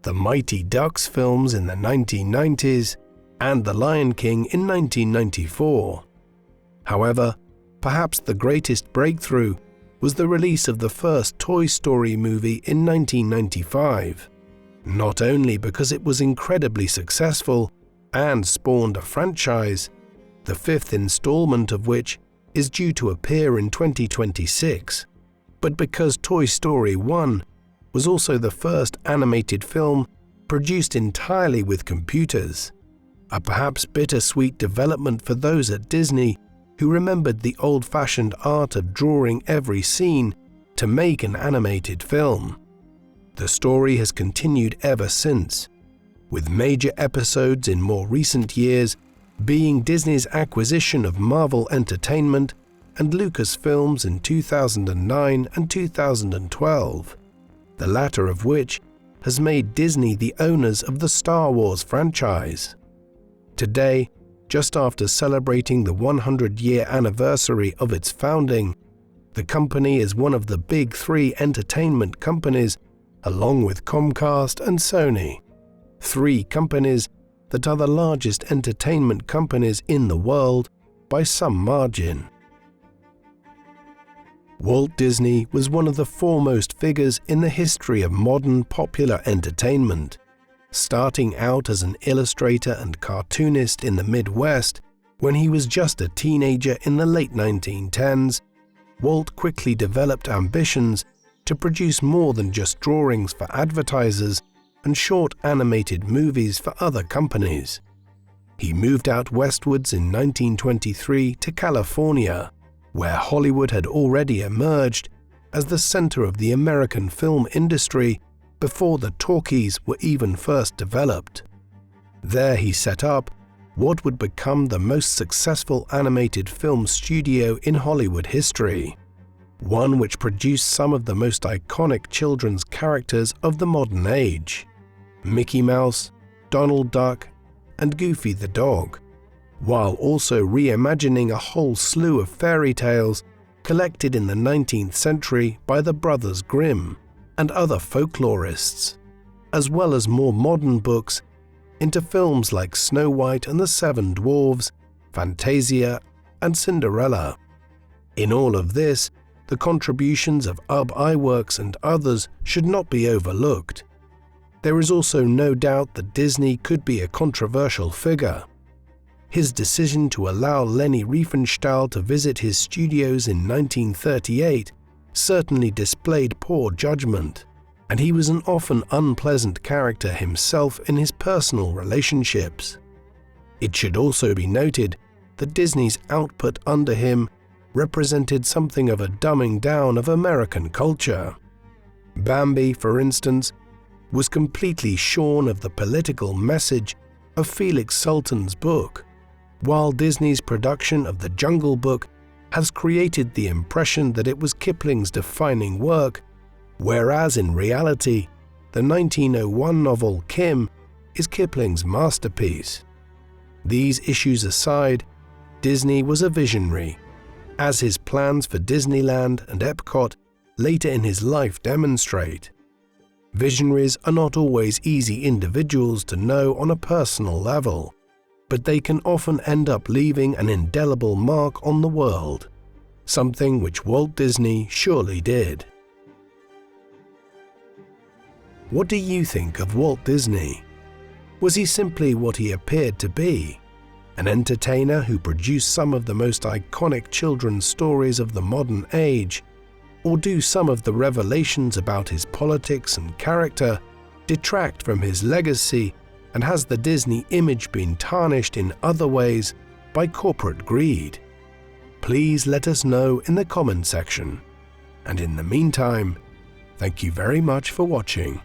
the Mighty Ducks films in the 1990s, and The Lion King in 1994. However, perhaps the greatest breakthrough was the release of the first Toy Story movie in 1995, not only because it was incredibly successful and spawned a franchise, the 5th installment of which is due to appear in 2026, but because Toy Story 1 was also the first animated film produced entirely with computers, a perhaps bittersweet development for those at Disney who remembered the old-fashioned art of drawing every scene to make an animated film. The story has continued ever since, with major episodes in more recent years being Disney's acquisition of Marvel Entertainment and Lucasfilms in 2009 and 2012, the latter of which has made Disney the owners of the Star Wars franchise. Today, just after celebrating the 100-year anniversary of its founding, the company is one of the big 3 entertainment companies along with Comcast and Sony, 3 companies that are the largest entertainment companies in the world by some margin. Walt Disney was one of the foremost figures in the history of modern popular entertainment. Starting out as an illustrator and cartoonist in the Midwest, when he was just a teenager in the late 1910s, Walt quickly developed ambitions to produce more than just drawings for advertisers and short animated movies for other companies. He moved out westwards in 1923 to California, where Hollywood had already emerged as the center of the American film industry before the talkies were even first developed. There he set up what would become the most successful animated film studio in Hollywood history, one which produced some of the most iconic children's characters of the modern age: Mickey Mouse, Donald Duck, and Goofy the dog, while also reimagining a whole slew of fairy tales collected in the 19th century by the Brothers Grimm and other folklorists, as well as more modern books into films like Snow White and the Seven Dwarfs, Fantasia, and Cinderella. In all of this, the contributions of Ub Iwerks and others should not be overlooked. There is also no doubt that Disney could be a controversial figure. His decision to allow Leni Riefenstahl to visit his studios in 1938 certainly displayed poor judgment, and he was an often unpleasant character himself in his personal relationships. It should also be noted that Disney's output under him represented something of a dumbing down of American culture. Bambi, for instance, was completely shorn of the political message of Felix Salten's book, while Disney's production of The Jungle Book has created the impression that it was Kipling's defining work, whereas in reality, the 1901 novel Kim is Kipling's masterpiece. These issues aside, Disney was a visionary, as his plans for Disneyland and Epcot later in his life demonstrate. Visionaries are not always easy individuals to know on a personal level, but they can often end up leaving an indelible mark on the world, something which Walt Disney surely did. What do you think of Walt Disney? Was he simply what he appeared to be, an entertainer who produced some of the most iconic children's stories of the modern age, or do some of the revelations about his politics and character detract from his legacy, and has the Disney image been tarnished in other ways by corporate greed? Please let us know in the comment section. And in the meantime, thank you very much for watching.